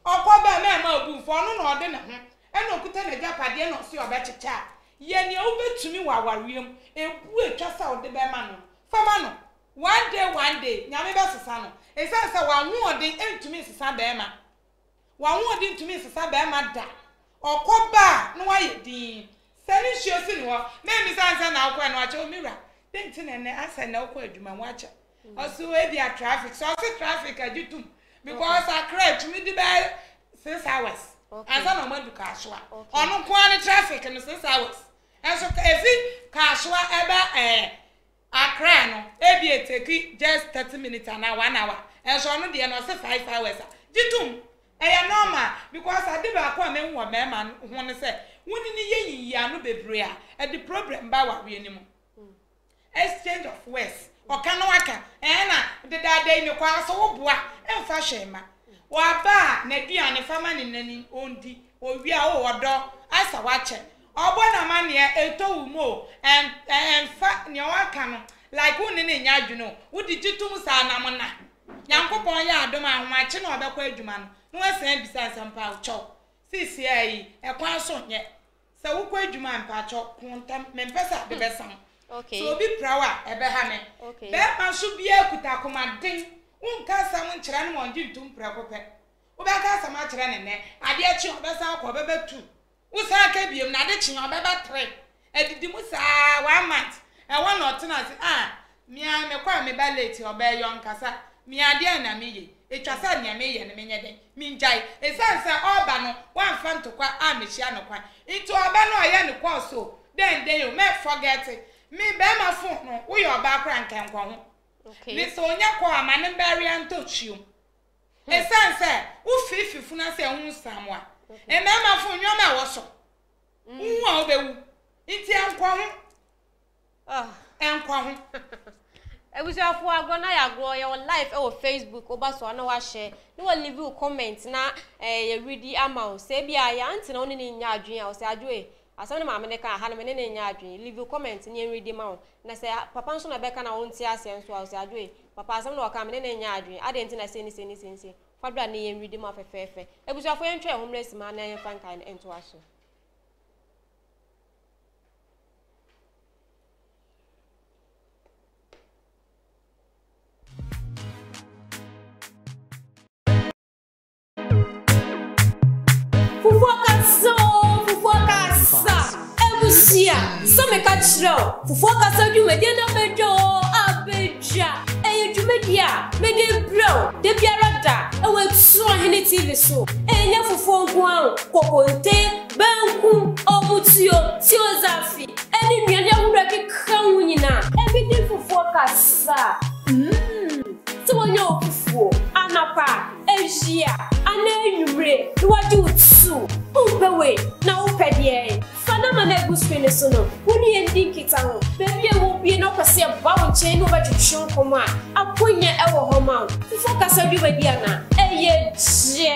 okoba me ma obu fo no no ode ne ho e no kuta na japade no si obechicha ye ne obetumi wawariem ebu etwa sa ode be ma no fama no one day nyame be sesa no esansa wa hu ode entumi sesa be ma wa hu ode entumi sesa be ma da okoba no waye din sani hiosi ni ho me mi sansa na akwa no acha omira denti ne asa na akwa adwuma wacha also we dia traffic so traffic ajutum because I crash me the bell 6 hours. And so no man do Kashwa. On no quantity traffic in 6 hours. And so if Kashwa ever Accra no, ebi take just 30 minutes and 1 hour. And so no dey no say 5 hours. Jitum normal because I dey back one men wo man who say woni ni ye anu bebre a the problem ba wa we anim. Exchange of words. Oka no aka na de dada ni kwa so wo boa emfa hwema wa ba na duane fama ni nani ondi owi a wo wodo asa wa che obo na ma ne etowu mo emfa ni waka no like woni ne nya adwuno wodi gitum sa na mo na yankopon ya adom ahoma che na obekwa adwuma no no asan bisa sampa cho sisi ai ekwan so nye So wo kwa adwuma mpacho kontam mempesa de besam. Okay. So obi prawa ebe ha me. Okay. Be ma so bia kuta komaden. Unka sam nkyira ne mo ngi ntum prakope. Wo be ka sam akyira ne ne. Ade achi obesa akọ bebetu. Wo sa ka biem na de chi obeba 3. Edidi mu saa 1 month. E won not na mia me kwa me ba late obe yo nkasa. Mia de na me ye. Etwa sa nya me ye ne menye den. Mi njai. Esanse oba no wan fa ntokwa amehia no kwa. Into oba no oye ne kwa so. Then you may forget it. Me be my phone no. We your background can go. Okay. This onya kwa amane bury and touch you. Esanse wo fififu na se hu samwa. E me ma phone yo ma wo so. Hu a obewu. Nti ankwa ho. Ankwa ho. Ebusuafo agona ya agro your life e wo Facebook oba so na wa share ni wo leave you comment na ye ready ama say bia ya anti na oni ni nya adwen a o say adwe asem ne maame ne ka ha na me ne nya adwen leave you comment ni ready ma na say papa nso na beka na won ti ase nso a o say adwe papa asem na o ka me ne nya adwen ade nti na say ni fadra ne ye ready ma fefefe ebusuafo ye ntwe homeless ma na ye fan kan ento aso. So me catch now. Fufuaka so you me dey na bejo abeja. Jumedia me dey bro. De biarada e we so ahene TV so. Enya fufu nko kokonte banku omutio tio zafi. Eni nuane ahura ke kan nyina. E bi dey fufuaka sa. So wonyo fufu anapa ejia anenure duwaji utsu. Umpewe na upedie. Fana mana gusfene sono. Uni endi kitano. Baby e wo bi no kwase ba wo nche no ba twetwe nkoma. Akonya e wo homa. Fufo kasa bi badi ana. Eye je.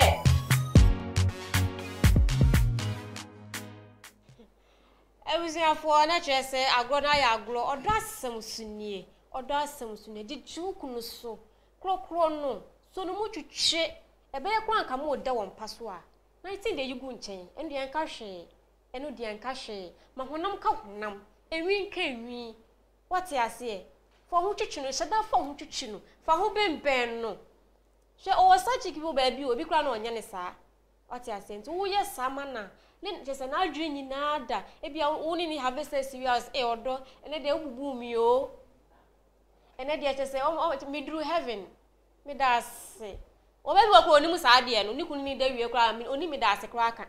Ebusuafo na chese agro na ya agro odo asem sunie. Odo asem sunie di chukunu so. Krokro no. So no mu twetwe. Ebe ye kwa nka mo da won paso a. 19 de yugu nchen. Endu yanka hwe. Enu di anka hwe ma honam ka honam enwi nka enwi what ya se for hu twetwe no sheda for hu twetwe no fa hu bemben no hwe o wasachi kibo ba bi obi kra na onya ne saa what ya se nti wo ye sama na le je se na adwe nyina da e bia wo ni harvest serious e odo ene de obubu mi o ene de je se o me through heaven me da se o be bi ko oni mu saa de no ni kunu ni da wie kra oni me da se kra aka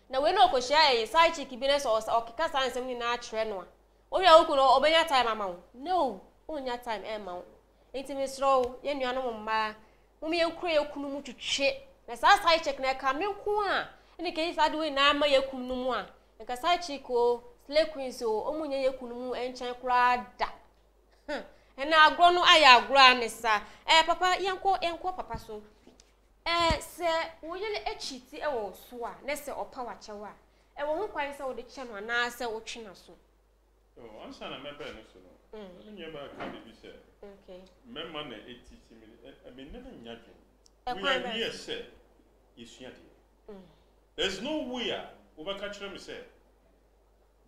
na we no ko share side chick bi ne so okika san sem ni na akere no o ya oku no obenya time ama wo no onya time e ma wo enti me sro ye nuano mma mo me yankura yakunu mu twetwe na sa side chick na ka me nko a ene ke isa de we na ama yakunu mu a nka side chick o slay queen so omunya yakunu mu enchan kura da ena agro no aya agro anisa papa yanko papa so se wo yele echiti e wo so a na se opa wa chewa e wo ho kwan se wo de che no na se wo twe na so ansa na mebe no so no nya ba ka bi se okay memma na etiti mi me na nya dwen we are here say yesua de there's no way wo ba ka kire me say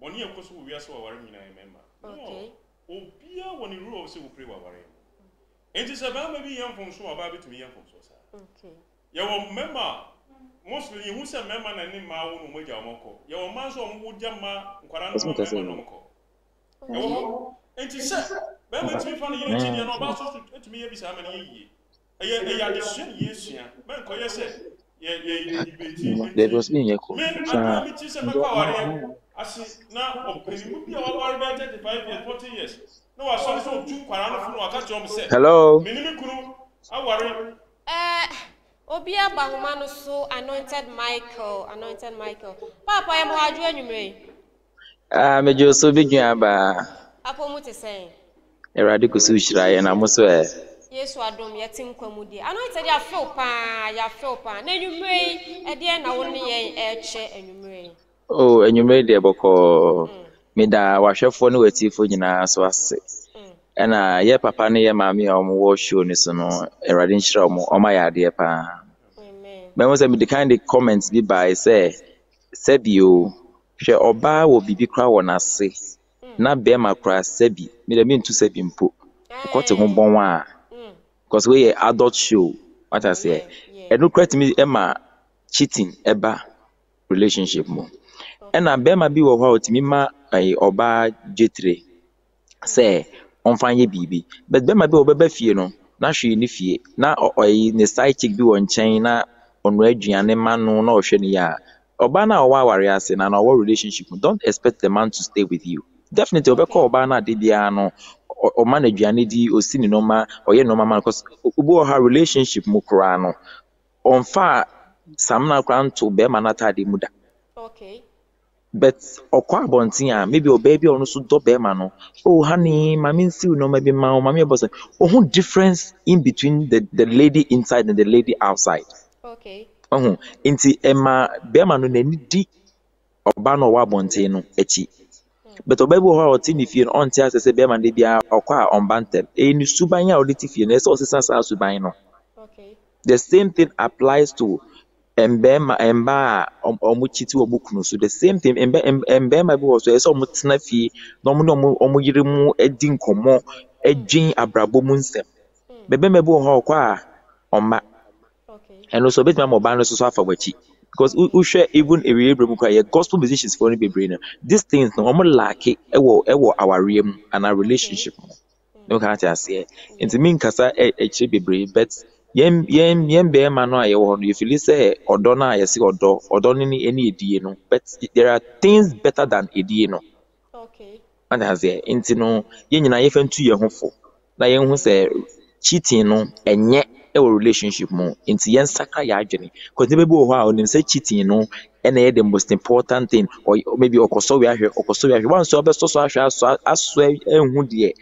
boni ekoso wo wiase wa ware nyina memma okay obia woni rule say wo pray wa ware enti se ba ma bi yam fon so ba bitumi yam fon so sa okay yawo memma mostly you say memma na ni ma wo no moja omoko yawo man so wo jama nkwara no memma no mko yawo enti se ba ma timi fa no yiri ti no ba so etumi ye bi sa ma ne yie eye ya de shen yesua ba nko ye se ye debate there was me yeko sa mi ti se ma kwa ware asi na opinimu bi wa ware ba 35 years 40 years no wa so so tu kwara no fu no aka chom se hello minimi kuru aware Obia bahuma no so anointed Michael. Papa em haju anwumre. Mejo so bidwan ba. Apo mu te sen. Erade ko su hira na mo so Yesu adom yete nkwamu die. Anointed ya feel pa. Na anwumre e de na wo ne yen eche anwumre. Oh, anwumre de boko. Me da wahwefo ne watifo nyina so ase. Ena ye papa ne ye maami a wo show ni so no erade nhira o ma ya de pa. Amen. Me won say me the kind of comments bi by say bio hwɛ ɔbaa wɔ bibi kora wɔ n'ase na bɛrima kora sɛbi mede mentu sɛbi mpo kɔte ho bɔn a because we adult show what I say ɛno kora tumi ɛma cheating ɛba relationship mu ɛna bɛrima bi wɔ hɔ a ɔtumi ma ɔbaa gyetre sɛ ɔmfa nyɛ biribi but bɛrima bi wɔ bɛba fie no na hwee ne fie na ɔyi ne side chick bi wɔ nkyɛn na ɔno aduane ma no na ɔhwɛ ne yɛ a ɔbaa na ɔwɔ aware ase na ɔwɔ relationship don't expect the man to stay with you definitely ɔbɛkɔ ɔbaa na ade biara no ɔma no aduane di osi ne nɔma ɔyɛ nɔma ma because obi wɔ ha relationship mu koraa no ɔmfa samna koraa nto bɛrima no atade mu da but ọkọ abọnten a maybe ɔbaa bi a ɔno so dɔ bɛrima no oh honey mami nsiw no maybe ma o mami ɛbɔ sɛ ohun difference in between the lady inside and the lady outside nti ɛma bɛrima no n'ani di ɔbaa no ɔwɔ abɔnten no akyi but ɔbaa bi wɔ hɔ a ɔte ne fie no ɔnte asɛ sɛ bɛrima no bia ɔkɔ a ɔmba ntɛm ɛyɛ ne suban a ɔde te fie no ɛsɛ ɔsesa saa suban no the same thing applies to mbɛɛma mbaa a ɔmo kyiti wɔ mo kunu so the same thing mbɛɛma bi wɔ so ɛsɛ ɔmo tena fie na ɔmo ne ɔmo yere mu adi nkɔmmɔ adwin abrabɔ mu nsɛm bɛbɛɛma bi wɔ hɔ ɔkɔ a ɔmma ɛno so obetumi ama ɔbaa no so afa wɔakyi because wohwɛ even ewie brɛ mu kora yɛ gospel musicians fo no bebree no these things no ɔmo laake ɛwɔ awareɛ mu anaa relationship mu ne wo ka te aseɛ nti menkasa akyire bebree but yen bɛrima no a yɛwɔ hɔ no yɛfili sɛ ɔdɔ no a yɛse ɔdɔ no ne ɛdie no but there are things better than ɛdie no ane aseɛ nti no yɛn nyinaa yɛfa ntu yɛn ho fo na yɛn ho sɛ cheating no ɛnyɛ ɛwɔ relationship mu nti yɛn sakra yɛ adwene because ne bɛbi wɔ hɔ a ɔnim sɛ cheating no ɛna yɛ the most important thing or maybe ɔkɔsɔ wi ahwɛ wanso ɔbɛsɔ so ahwɛ asɔ ɛnhu deɛ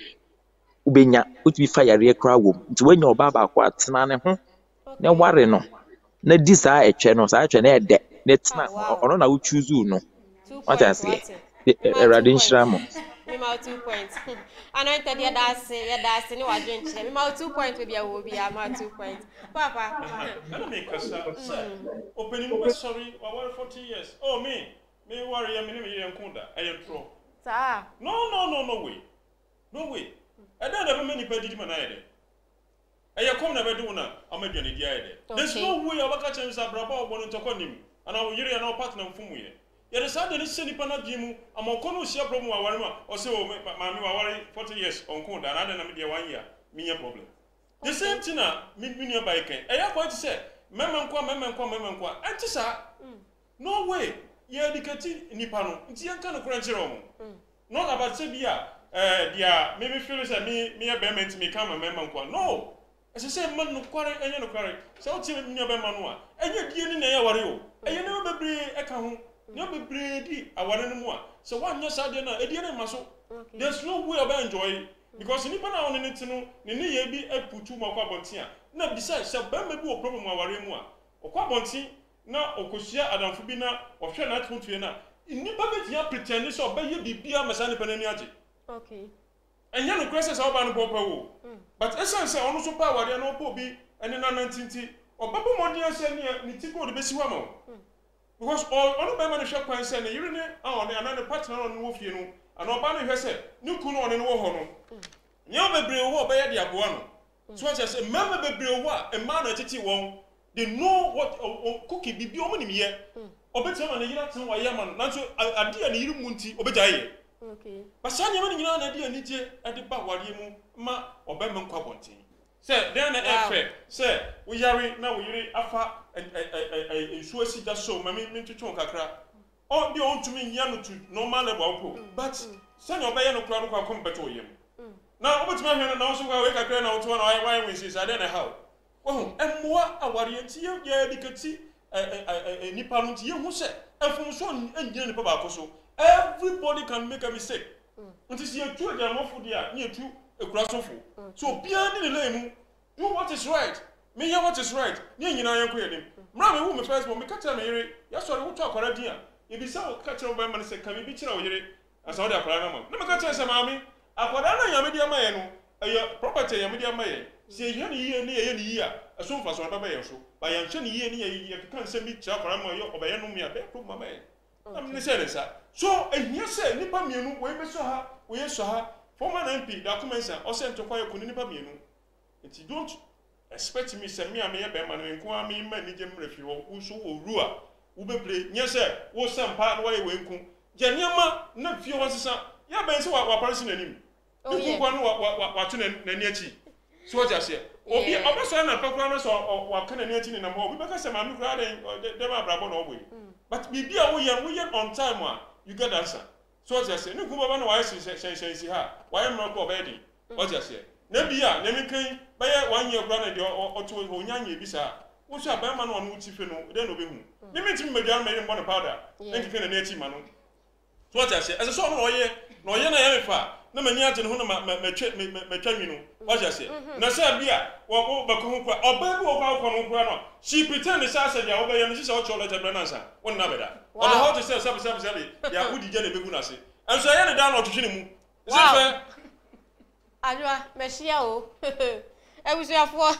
ubenya utumi fa yare kra wom nti wanya oba ba kwa tena ne ho na ware no na di saa etwe no saa etwe na ede na tena ono na wo choose no what I say erade nhyira mo me ma 2 points anointed ya dase ni wadwe nkyere me ma 2 points we bia wo bia ma 2 points papa ana me kasa opening mo sorry over 40 years oh me worry me me yenkonda ayentro sa no way I don't have many pedid man either. I come never do na American idea. There's no way of a catching Sabraba wanting to call him, and our year and our partner from we. Yet the Sunday is sending Panagimu, a more common share problem or so, Mammy, 40 years on Conda, and I don't know 1 year, me a problem. The same thing, me by can. I am quite to say, Memangua, and to say, no way, ye educated Nipano, it's young kind of crunchy room. Not about Sebia. Dia maybe feel say me a bearment me come member kwa no as I say man no kware enye no kware say o ti me be man no a enye die ni na ye ware o enye no bebre e ka ho no bebre di aware no mu a so wan nya sa de na e die na ma so there's no way about enjoy because ni pa na on ni ti no ni ye bi aputu mo kwa bonti a na besides say ba me bi o problem aware mu a okwa bonti na okosia adamfo bi na ohwe na atutue na ni pa be tia pretend so ba ye bibia masane panani age. Okay. And you know, Christmas how bad go but essence on so power there no be and in 19 or Papa Mondia send Nitigo the best woman. Because all the man shop and send you on another partner on wolf you know, and all banner has said, no kuno on no hono. Never be a war by the Abuano. So I say, member be a war, a man at it won't. They know what cookie be beyond here. Or better than a year to a yaman, not a dear and munti, obey. Okay. But Sanya when you know an idea nije at the back what you ma or Bemon Quabonti. Say, then the effect, say, we are now we afa a Suesi that so, mammy, to Chonkakra. Or be on to me, Yanu to normal level, but Sanya Bayano crowd will come better him. Now, what's my hand and also go wake up now to one eye wings, I don't know how. Oh, and more a warrior, yeah, you could see a Nippon who said, and from son and Yen Pabacoso. Everybody can make a mistake. Until you two are more for the near to a grass of food. So, beyond the lane, do what is right. Me, what is right. Near you know, I am creating. Mamma, woman first, when we catch a mirror, yes, I will talk already. If you saw catch a woman and say, can we be chill here? I saw that problem. Never catch us, mammy. I put on a media man, a property, a media man. See, you near any year, as soon as I am so. By Anthony, you can't send me chocolate or by no me a bed, my man. I'm not saying that. So, and you say, Nipa Mienu, we saw her, former MP documents are sent to quiet Kunipa Mienu. And you don't expect me, send me a mere Beman and Kwame Managem Refugee, who so will rua, who be play, yes, sir, was some part way when Janyama, no few was a Yabanso, what person in him. Oh, yeah, what to Naniachi. So what I say, or be a son of Pocranas or what can Naniachi in a more because I'm riding or the Brabon away. But be we are on time one, you get answer. So what I say, no woman why say her, why am not already? What I say, Nebia, Nemican, by 1 year granted or 2 Honyan Bisa, which are Berman on Mutifino, then obey whom. Limiting Median made him one powder, then you can a native man. So what I say, as a song or ye, no yana Yamifa. No mania to whom my terminal. What I say? Nasabia, or Bakuka, or Babu of Alcon, she pretended as a Yahweh and this is also letter Branasa, one Navada. Or the hotel says some Yahudi Jelly Begunasi. And so I had down to Chinimu. Wow. Adwa, Messiah. I was your for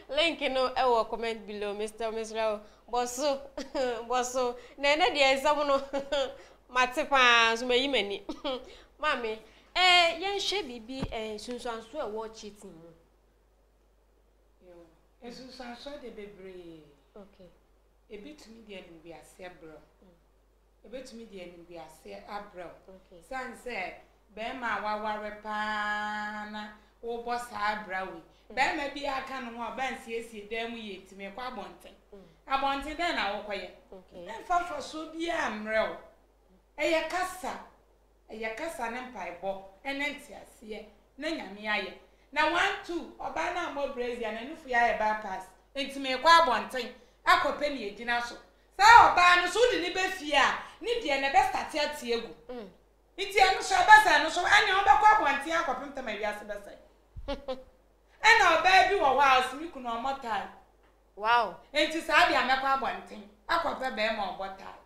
link in no comment below, Mr. Misrao. Bosso, Nana, dear, someone. Matepa so me yimani mami yen hwe bibi sunsuanso e wo cheating mu yo sunsuanso de bebre okay ebetumi de anu bi ase bro ebetumi de anu bi ase abro okay san se be ma waware pa na wo boss abrawi be ma bi aka no ho ba nsiesie dem yetime kwa abonten den na wo koye okay emfa so bi amrew Eya kasa ne mpaibo ene ntiase na nyame aye na 1 2 oba na mo brazia na nufu ya bypass entime kwa abonten akope ne egina so sa oba no so de ne be fie a ne de ne be start atie egu nti anu so basa no so anya obekwa abonten akope mtama wiase basa ena oba bi wo house mi kunu omotai wow enti sa bia mekwa abonten akope be ma obotai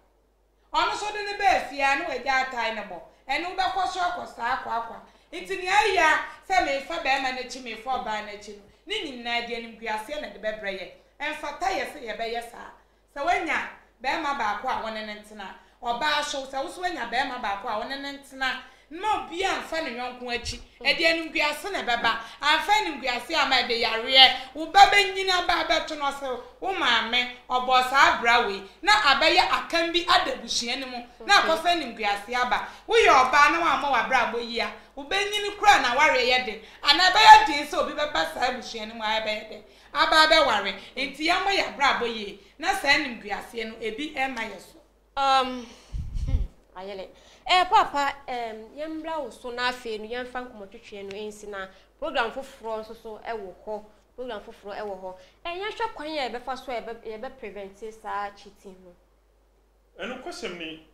ono so de ne be fia no we ja tai ne bo enu be kwaso akosa akwa nti ne aya se me fa be ma na chi me fa ba na chi ni nyina de anim guase na de be breye emfata ye se ye be ye sa wanya be ma ba kwa wona ne ntena oba so se wo so wanya be ma ba kwa wona ne ntena no bia amfa ne yonko achi e de anim guase na beba amfa ne guase ama de yare wo baba nyina ba beto no se wo maame obosa abrawe na abaye akan bi adabusua ne mu na akofa ne guase aba wo ye oba na wa ma wa brabo yia wo benyini kura na ware ye de ana abaye din se obi beba sa abusua ne mu abaye de aba be ware enti ya ma ya brabo ye na sa ne guase no ebi e ma yeso ayele papa yembla wo so na afi no yemfa nkomotwetwe no ensi na program foforo nso so wo ho program foforo wo ho enya hwe kwan ya be fa so ye be prevent sa cheating no eno kwesem ni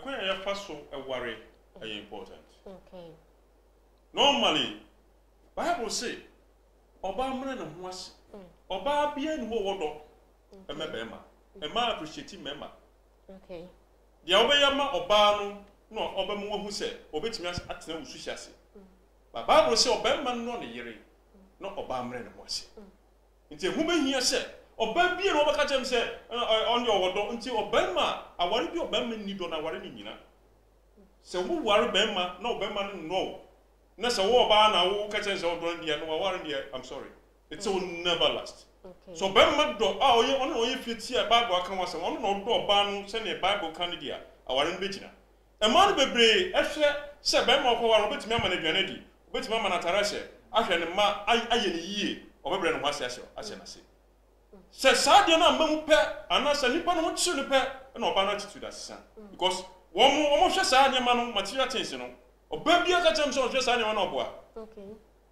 kwan ya fa so ware are important okay normally Bible say oba mre ne ho ase oba bia ni wo wodo emebema ema appreciate member okay dia obeyama oba no obemu hu se obetimi atena wusu hyase ba Bible say obema no ne yere no oba mre ne ho ase nti hu behia se oba bia no obaka chem se on your wodo nti obema awari bi obema ni do na awari ni nyina se wo wari bema na obema no na se wo oba na wo ka chem se odo ndia no awari ndia I'm sorry it will never last. Okay. So Bible do oye fiti a Bible aka wase ono no do oba no se ne Bible kan dia aware be gina. E man bebre ehwe se be ma okwa waro betimi ama na duane di betimi ama na tarase ahwe ne ma aye ne yie obebre no wase ase na se. Se sadia na mamu pe ana se nipa no tsu ne pe na oba na attitude asesa because wo hwe sadia ma no material things no oba bia ka chem so hwe sadia ma no oboa. Okay.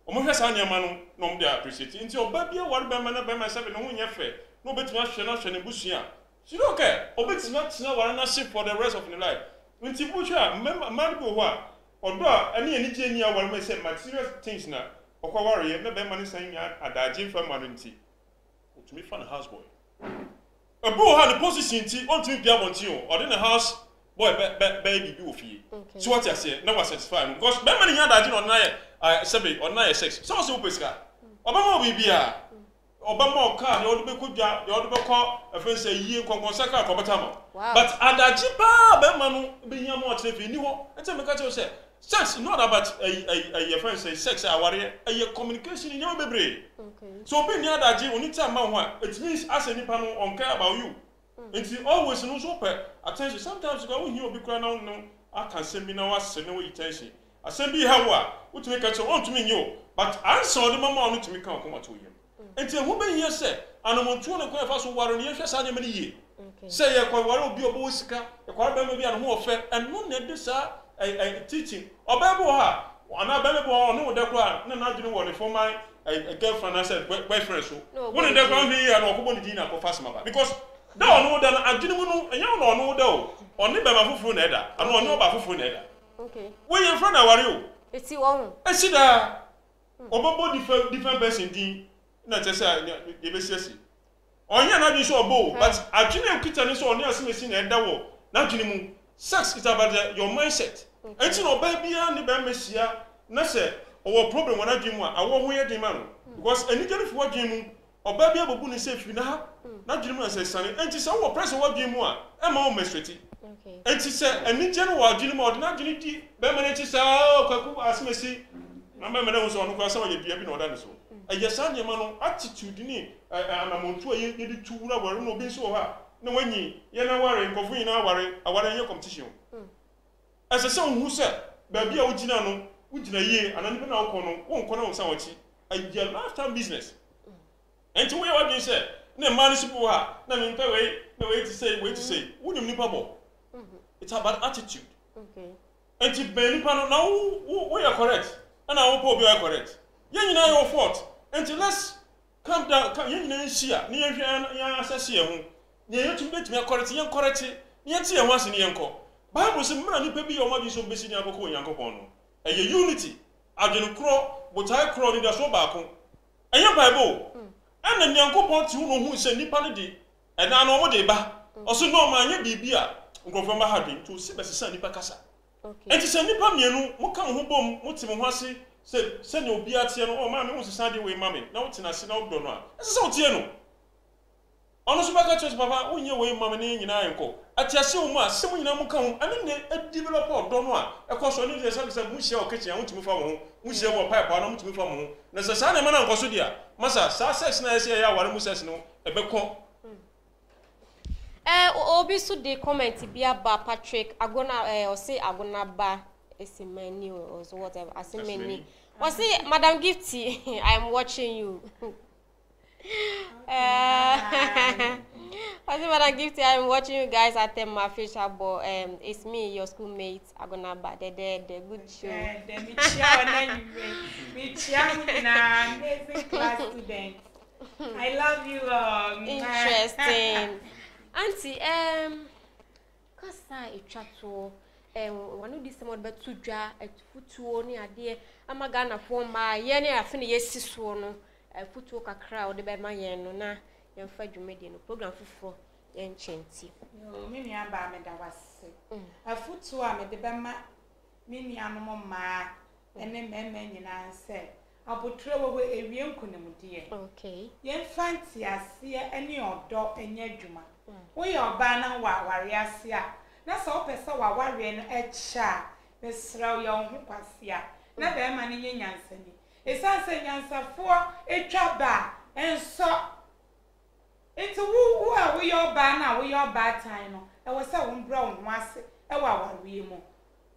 Omo hwe sa nyama no no de appreciate nti oba bia ware be ma na be ma se be no nya fe no betima hwe na busua she no okay obetima tina ware na ship for the rest of the life nti bucha man go ho a odo a ene ani je ni a ware ma se material things na okwa ware ye na be ma ne san nya adaje fa ma no nti otumi fa na house boy ebu ha the position nti ontumi bia bonti o de na house boy baby bi ofie so what you say na was satisfied because be ma ne nya adaje no na ye sebe on na 6 so so pesika obama bibia Obama car, the old Bekuja, the old Beko, a friend say, ye Conconsaka, Cobatamo. But Adajipa, Bemanu, being a more if you knew, and tell me, say, sex not about a friend say sex, a communication in your baby. So being near that, you need to it means as any panel on care about you. It's always no super attention. Sometimes you go in here, be crying out, no, I can send me now, I send no attention. I send me how, which make us on to me, you, but I saw the mamma to me come to you. Until who been here said, and I'm on 2 and a half water, and yes, I many years. Say, I quite be a boyska, a quite maybe a more fair, and no, this are a teaching. Or Baboha, and I better go on, no, that one, no, not doing what for my girlfriend, I said, boyfriend. So, one of them come here and open the dinner for Fasma because. No, no, then I didn't know, and you don't know, though. Only by my phone, Edda. I don't know about phone, Edda. Okay. Where you from? How are you? It's you on. I see that. Obo different person, not just the best. On your not so bold, but I didn't kitchen is on your smithing and that not minimum. Sex is about your mindset. And you know, baby, and the Bamessia, Nasa, or problem when I dream one, I won't wear the man. Because anything for what you or baby, I will say, you know. Not Jimmy says, Sonny, and she saw what press what you want. I'm all mystery. And she said, and in general, Jimmy or not Jimmy, Bemanity said, oh, ask me, see. My mother was on the some of you have been ordered so. I just saw your man attitude in it, and I'm on 2 years, you 2 hours, no being so hard. No, when you're not worrying, coffee in our worry, I want your competition. As a son who said, Baby, I would know, which in a year, and I'm even now won't call on someone. I did lifetime business. And to where what you said. No municipal, no way to say, what do you mean, it's about attitude. Okay. And to be now, we are correct, and I hope you are correct. You know your fault. And let's come down, come in here, near your assassin. Near to make me a correct, young correct, yet see a once in the uncle. Bible says, man, you be your mother so busy in your uncle. And your unity, I didn't crow, but I crowed in the sobaco. And your Bible. And then young couple to who send the pandy, and I know what they buy. Also, no man, you be beer, go from my heart to see Bessie Sandy Pacasa. And to send the Pamian, what come home, what's him Wasi, said, send your beer, oh, mammy was a Sunday way, mammy. Now it's in a single donor. This is all Tiano. Honest about church, Papa, when you way, mammy, and I go. At your so much, someone you come, and then a developer, don't know. Of course, when there's something we shall kitchen, I want to move from home, we shall pipe, I want to move from home. There's a son of man, Cosudia. Massa, success na say ya ware mu says no e be ko obi so dey comment bia ba Patrick agona or say agona ba esimani or whatever asimani or say Madam Gifty I am watching you I say Madam Gifty I am watching you guys at my facial ball it's me your schoolmate agona ba the good show amazing class student. I love you all. Interesting. Auntie, cause I chat to one of these someone but to draw a foot ni ade amagana for my yene afini yesi so no foot kakra ode be ma yen no na yen fa dwumede no program foforo yen chenti yo me nua ba me da wase afutu a me de be ma me nua no ma ene meme nyina se abotre wo ewie nkunemde okay yen fanti ase ene odo enye dwuma wo ye oba na ware ase a na so pese ware no echa mesra wo ho kwase a na be ma ne nyansani esanse nyansafo etwa ba enso enti wo a wo ye oba na wo ye oba tan no e wo se wo mbra wo ho ase e wa ware mu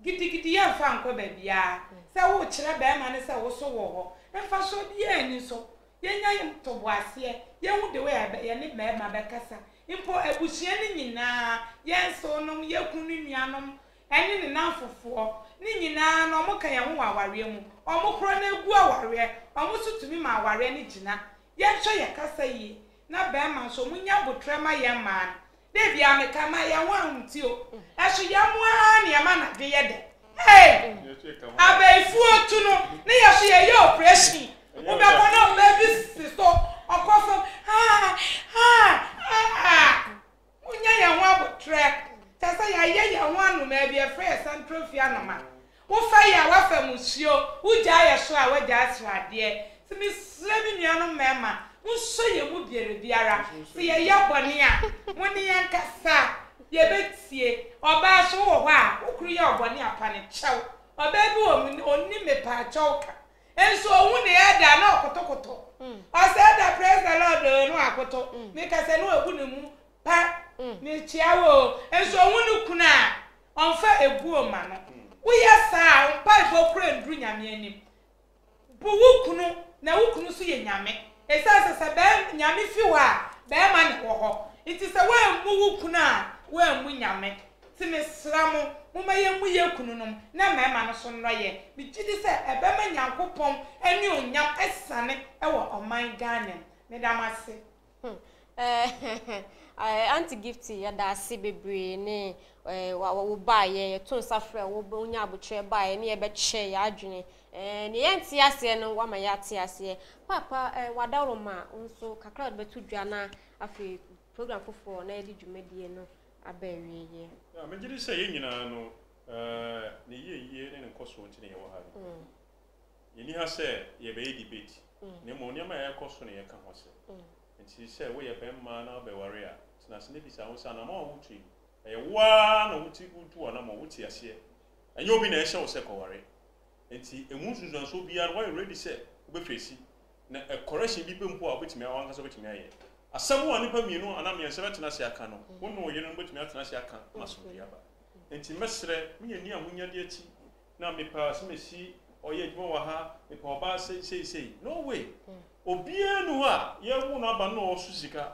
gidi ya fa nko ba bia se wo kire be ma ne se wo so wo ho emfa so bia ni so yenya yim to boase ye hu de we ye ne me ma be kasa impo ebuhie ni nyina ye so no ye kunu nuanom eni ni nanfofo ni nyina no mo kan ye ho aware mu omo kro na egu aware omo sutumi ma aware ni gina ye hwe ye kasa yi na be ma so munya botre ma ye ma de bia me kama ye ho ahunti o ehwe ye mo a ne ma na de ye de hey abeifu otu no ne ye hwe ye operation wo be ko no baby sister okoso munya ye ho abotre tasa ya ye ho anu ma bia fresh central fianoma wo fa ya wa fa musuo wo ja ye so a wa ja so ade se mi sre mi nuano mema Unso ye mu biara. Se ye boni a, woni yankasa, ye betie. Oba so wo ho a, ukuru ye oboni apane chew. Oba bi onni me pa chew ka. Enso ohun ne eda na okotokoto. O say that praise the Lord no akoto. Me ka se no ebu ne mu pa. Me chiawo. Enso ohun ne kuna onfa ebu o ma no. Wo yesa onpa ibo kura ndru nyame anim. Bu wukunu na wukunu so ye nyame. Esa se be nyame fi wa be ma ne wo ho. Iti se wa mu wukunu a wa mu nyame. Ti me sramo mo ma ye mu ye kunu nom na mema no so no ye. Bi gidi se ebe ma nyankopom eni onyam esane e wo oman Ghana. Me da mase. Anti Gifty ya da ase bebre ne wo ba ye to nsafre wo onya abotwe ba ye ne ye be che ya adwene ne yenti ase no wa ma ya te ase papa wadawro ma nso kakra be to dwa na afi program fofo na edi dwumadie no abawie ye ya me gidi se ye nyina no ne ye ne nkoso nti ne ye wo ha ye ni ha se ye be debate ne mo ne ma ye koso ne ye ka ho se nti se wo ye be ma na be ware a na se ne bisa wo sa na ma wo tui e wa na wuti utu na ma wuti ase enye obi na e hye wo se koware nti emu sunsun so bia why ready say wo be face na a correction bi pempo a obetimi a wanka so betimi aye asem wa nipa mienu ana me se betena se aka no wo no ye no betimi atena se aka maso bia ba nti mesre me ye ni ahunyade achi na me pa se mesi oye adwuma wa ha me pa oba sei no way obia no a ye wu na ba no osusika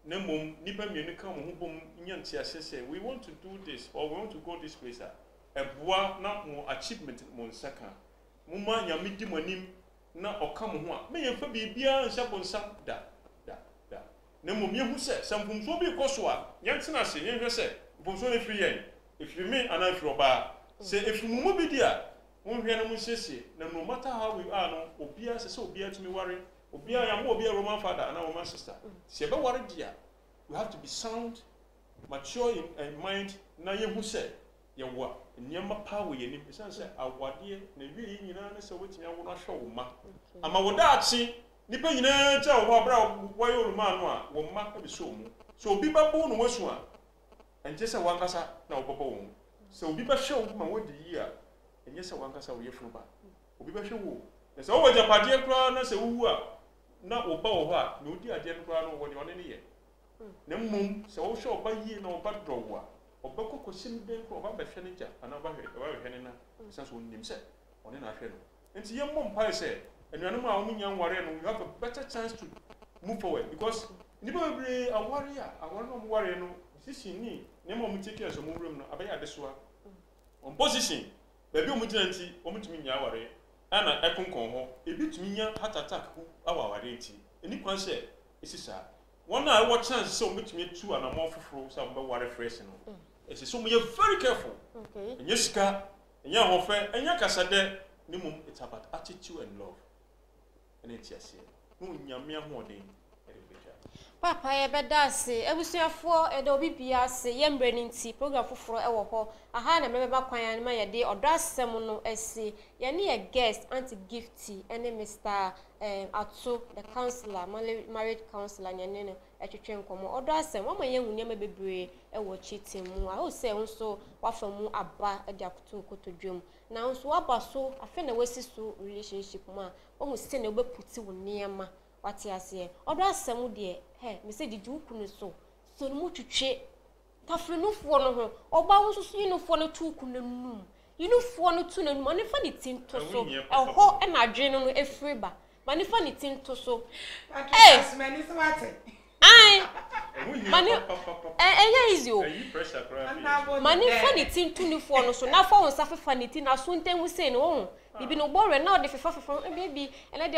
na mom nipa mienu ka mo ho bom nyanti asese we want to do this or we want to go this place eboa na mo achievement mo nsaka mo ma nyame di manim na oka mo ho a me ye fa bibia nsa bonsam da na mom ye hu se sampumso bi koso a yentena se ye hwe se mpumso ne free yen if you mean ana free oba se if mu bi dia mo hwe na mo sese na no matter how we are no obia se obia to me worry obia ya mo obia Roman father and Roman sister se be worry dia we have to be sound mature in mind na ye hu se ye wa nyama power ye ni bisan se awade na wi nyina na se wetimi awo na hwe wo ma ama woda achi nipa nyina ja wo abra wo ye Roman no a wo ma be so mu so obi ba bo no wasu a enje se wankasa na wo popo wo so obi ba hwe wo ma wodi yi a enje se wankasa wo ye funu ba obi ba hwe wo na se wo wajapade kra na se wu a na oba wo ho a na odi ade kra no wo de one ne ye na mmom se wo hwe oba yi na oba drowo a oba kokosim den ko oba ba hwe ne ja ana ba hwe ne na se so nim se one na hwe no enti ye mmom pa se enuanum a wo nya nware no you have a better chance to move forward because nipa bebre aware no nware no decision ni ne mo take care so mo wrem no abaya adesoa on position baby o mutina nti o mutumi nya aware ana ekonkon ho ebi tumi nya heart attack ku aware nti eni kwan se esisa one na what chance so mutumi tu ana mo foforo so be ware fresh no esi so mo ye very careful okay enya sika enya hofe enya kasade ni mum it's about attitude and love and it's yes no nyame ahoden papa ye beda se ebusuafo e do bibia se ye mbrani nti program foforo e wo ho aha na mebeba kwan ma ye de odo asem no ese ye ne ye guest Aunty Gifty ene Mr Ato the counselor marriage counselor nyane no etwetwe nkomo odo asem wo ma ye hunya ma bebre e wo cheating mu a ho se nso wafa mu aba e de akoto kotodwom na nso waba so afa na wasi so relationship mu a wo se na obeputi wo niema wati ase odo asem de me say did you kunu so no mu twetwe tafrenufo no ho oba wo so yinufo no tu kunu num yinufo no tu nanum ane fa ni tinto so eho e na adwene no efiri ba mane fa ni tinto so mani so wate ai mane easy o mane fa ni tinto nifo no so na fa won sa fefa ni tin na so ntenwu sei no ho bibi no bore na de fefa baby ene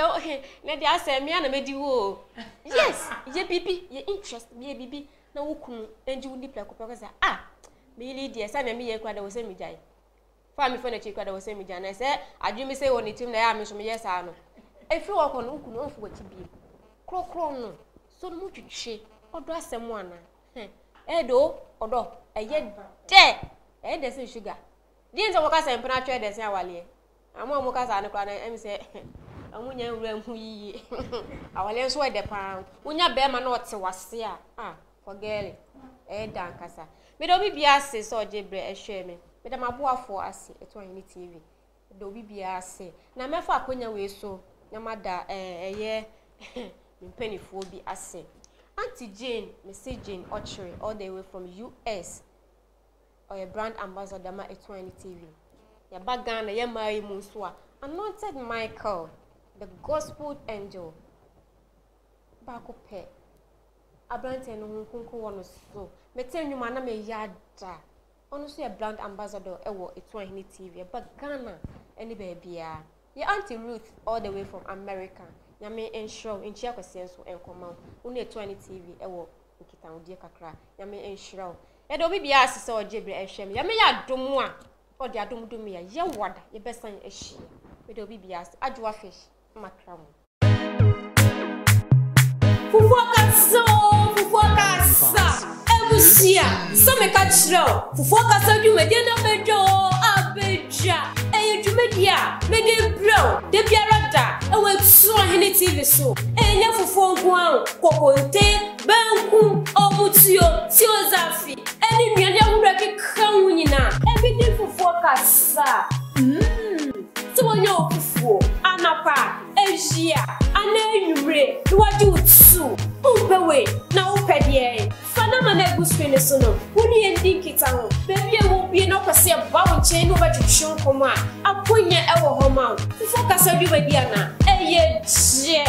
de asem ya na medi wo yes ye bibi ye interest ye bibi na wukunu enji wuni plako plako say me li die say me ye kwa da wo say me jai fa me fa na chi kwa da wo say me jai na say adwumi say woni tim na ya me so me yes ano efi wo ko no wukunu onfu wati bi krokro no so no mutwetwe odo asem ana edo odo eye de say sugar di nze wo ka say mpana twa de say awale amo ka sa ne kwa na em say amunya wura hu yiye awale nso e de pa unya be ma na ote wase a forget dan kasa me do bibia ase so ojebre ehwe me da maboafo ase eto ani TV do bibia ase na mefa akonya we so na mada eye mpenifo bi ase Auntie Jane messaging Ochre all the way from US or a brand ambassador ma eto ani TV ya bagana ya mai mu so a Anointed Michael the gospel angel bako pe abrante no hunkunku wono so metenwuma na me yada ono so ya brand ambassador ewo eto ani TV ba Ghana any baby ya Auntie Ruth all the way from America nyame ensure enchia kwese so enkoma una eto ani TV ewo nkita odie kakra nyame ensure e do bibia asese ojebre ehwem ya me ya domu a odi adom ya ye wada ye besan ehie me do bibia ase adwa fish makra mu Fufokasa ebusia so me ka chiro fufokasa dwumade na bedo abeja dwumadia me de bro de biarada ewe so ahene TV so enya fufonku an kokonte banku omutio tiozafi eni nuane ahura ke kan nyina ebi de fufokasa so onyo fufuo anapa ejia anenwure duwaju utsu ubewe na upedie fana mana gusfene so no woni endi kita ho bebie wo bie no kwase bawo nchen no batwetwe nkoma akonya ewo homa fufokasa dwumadia na eye je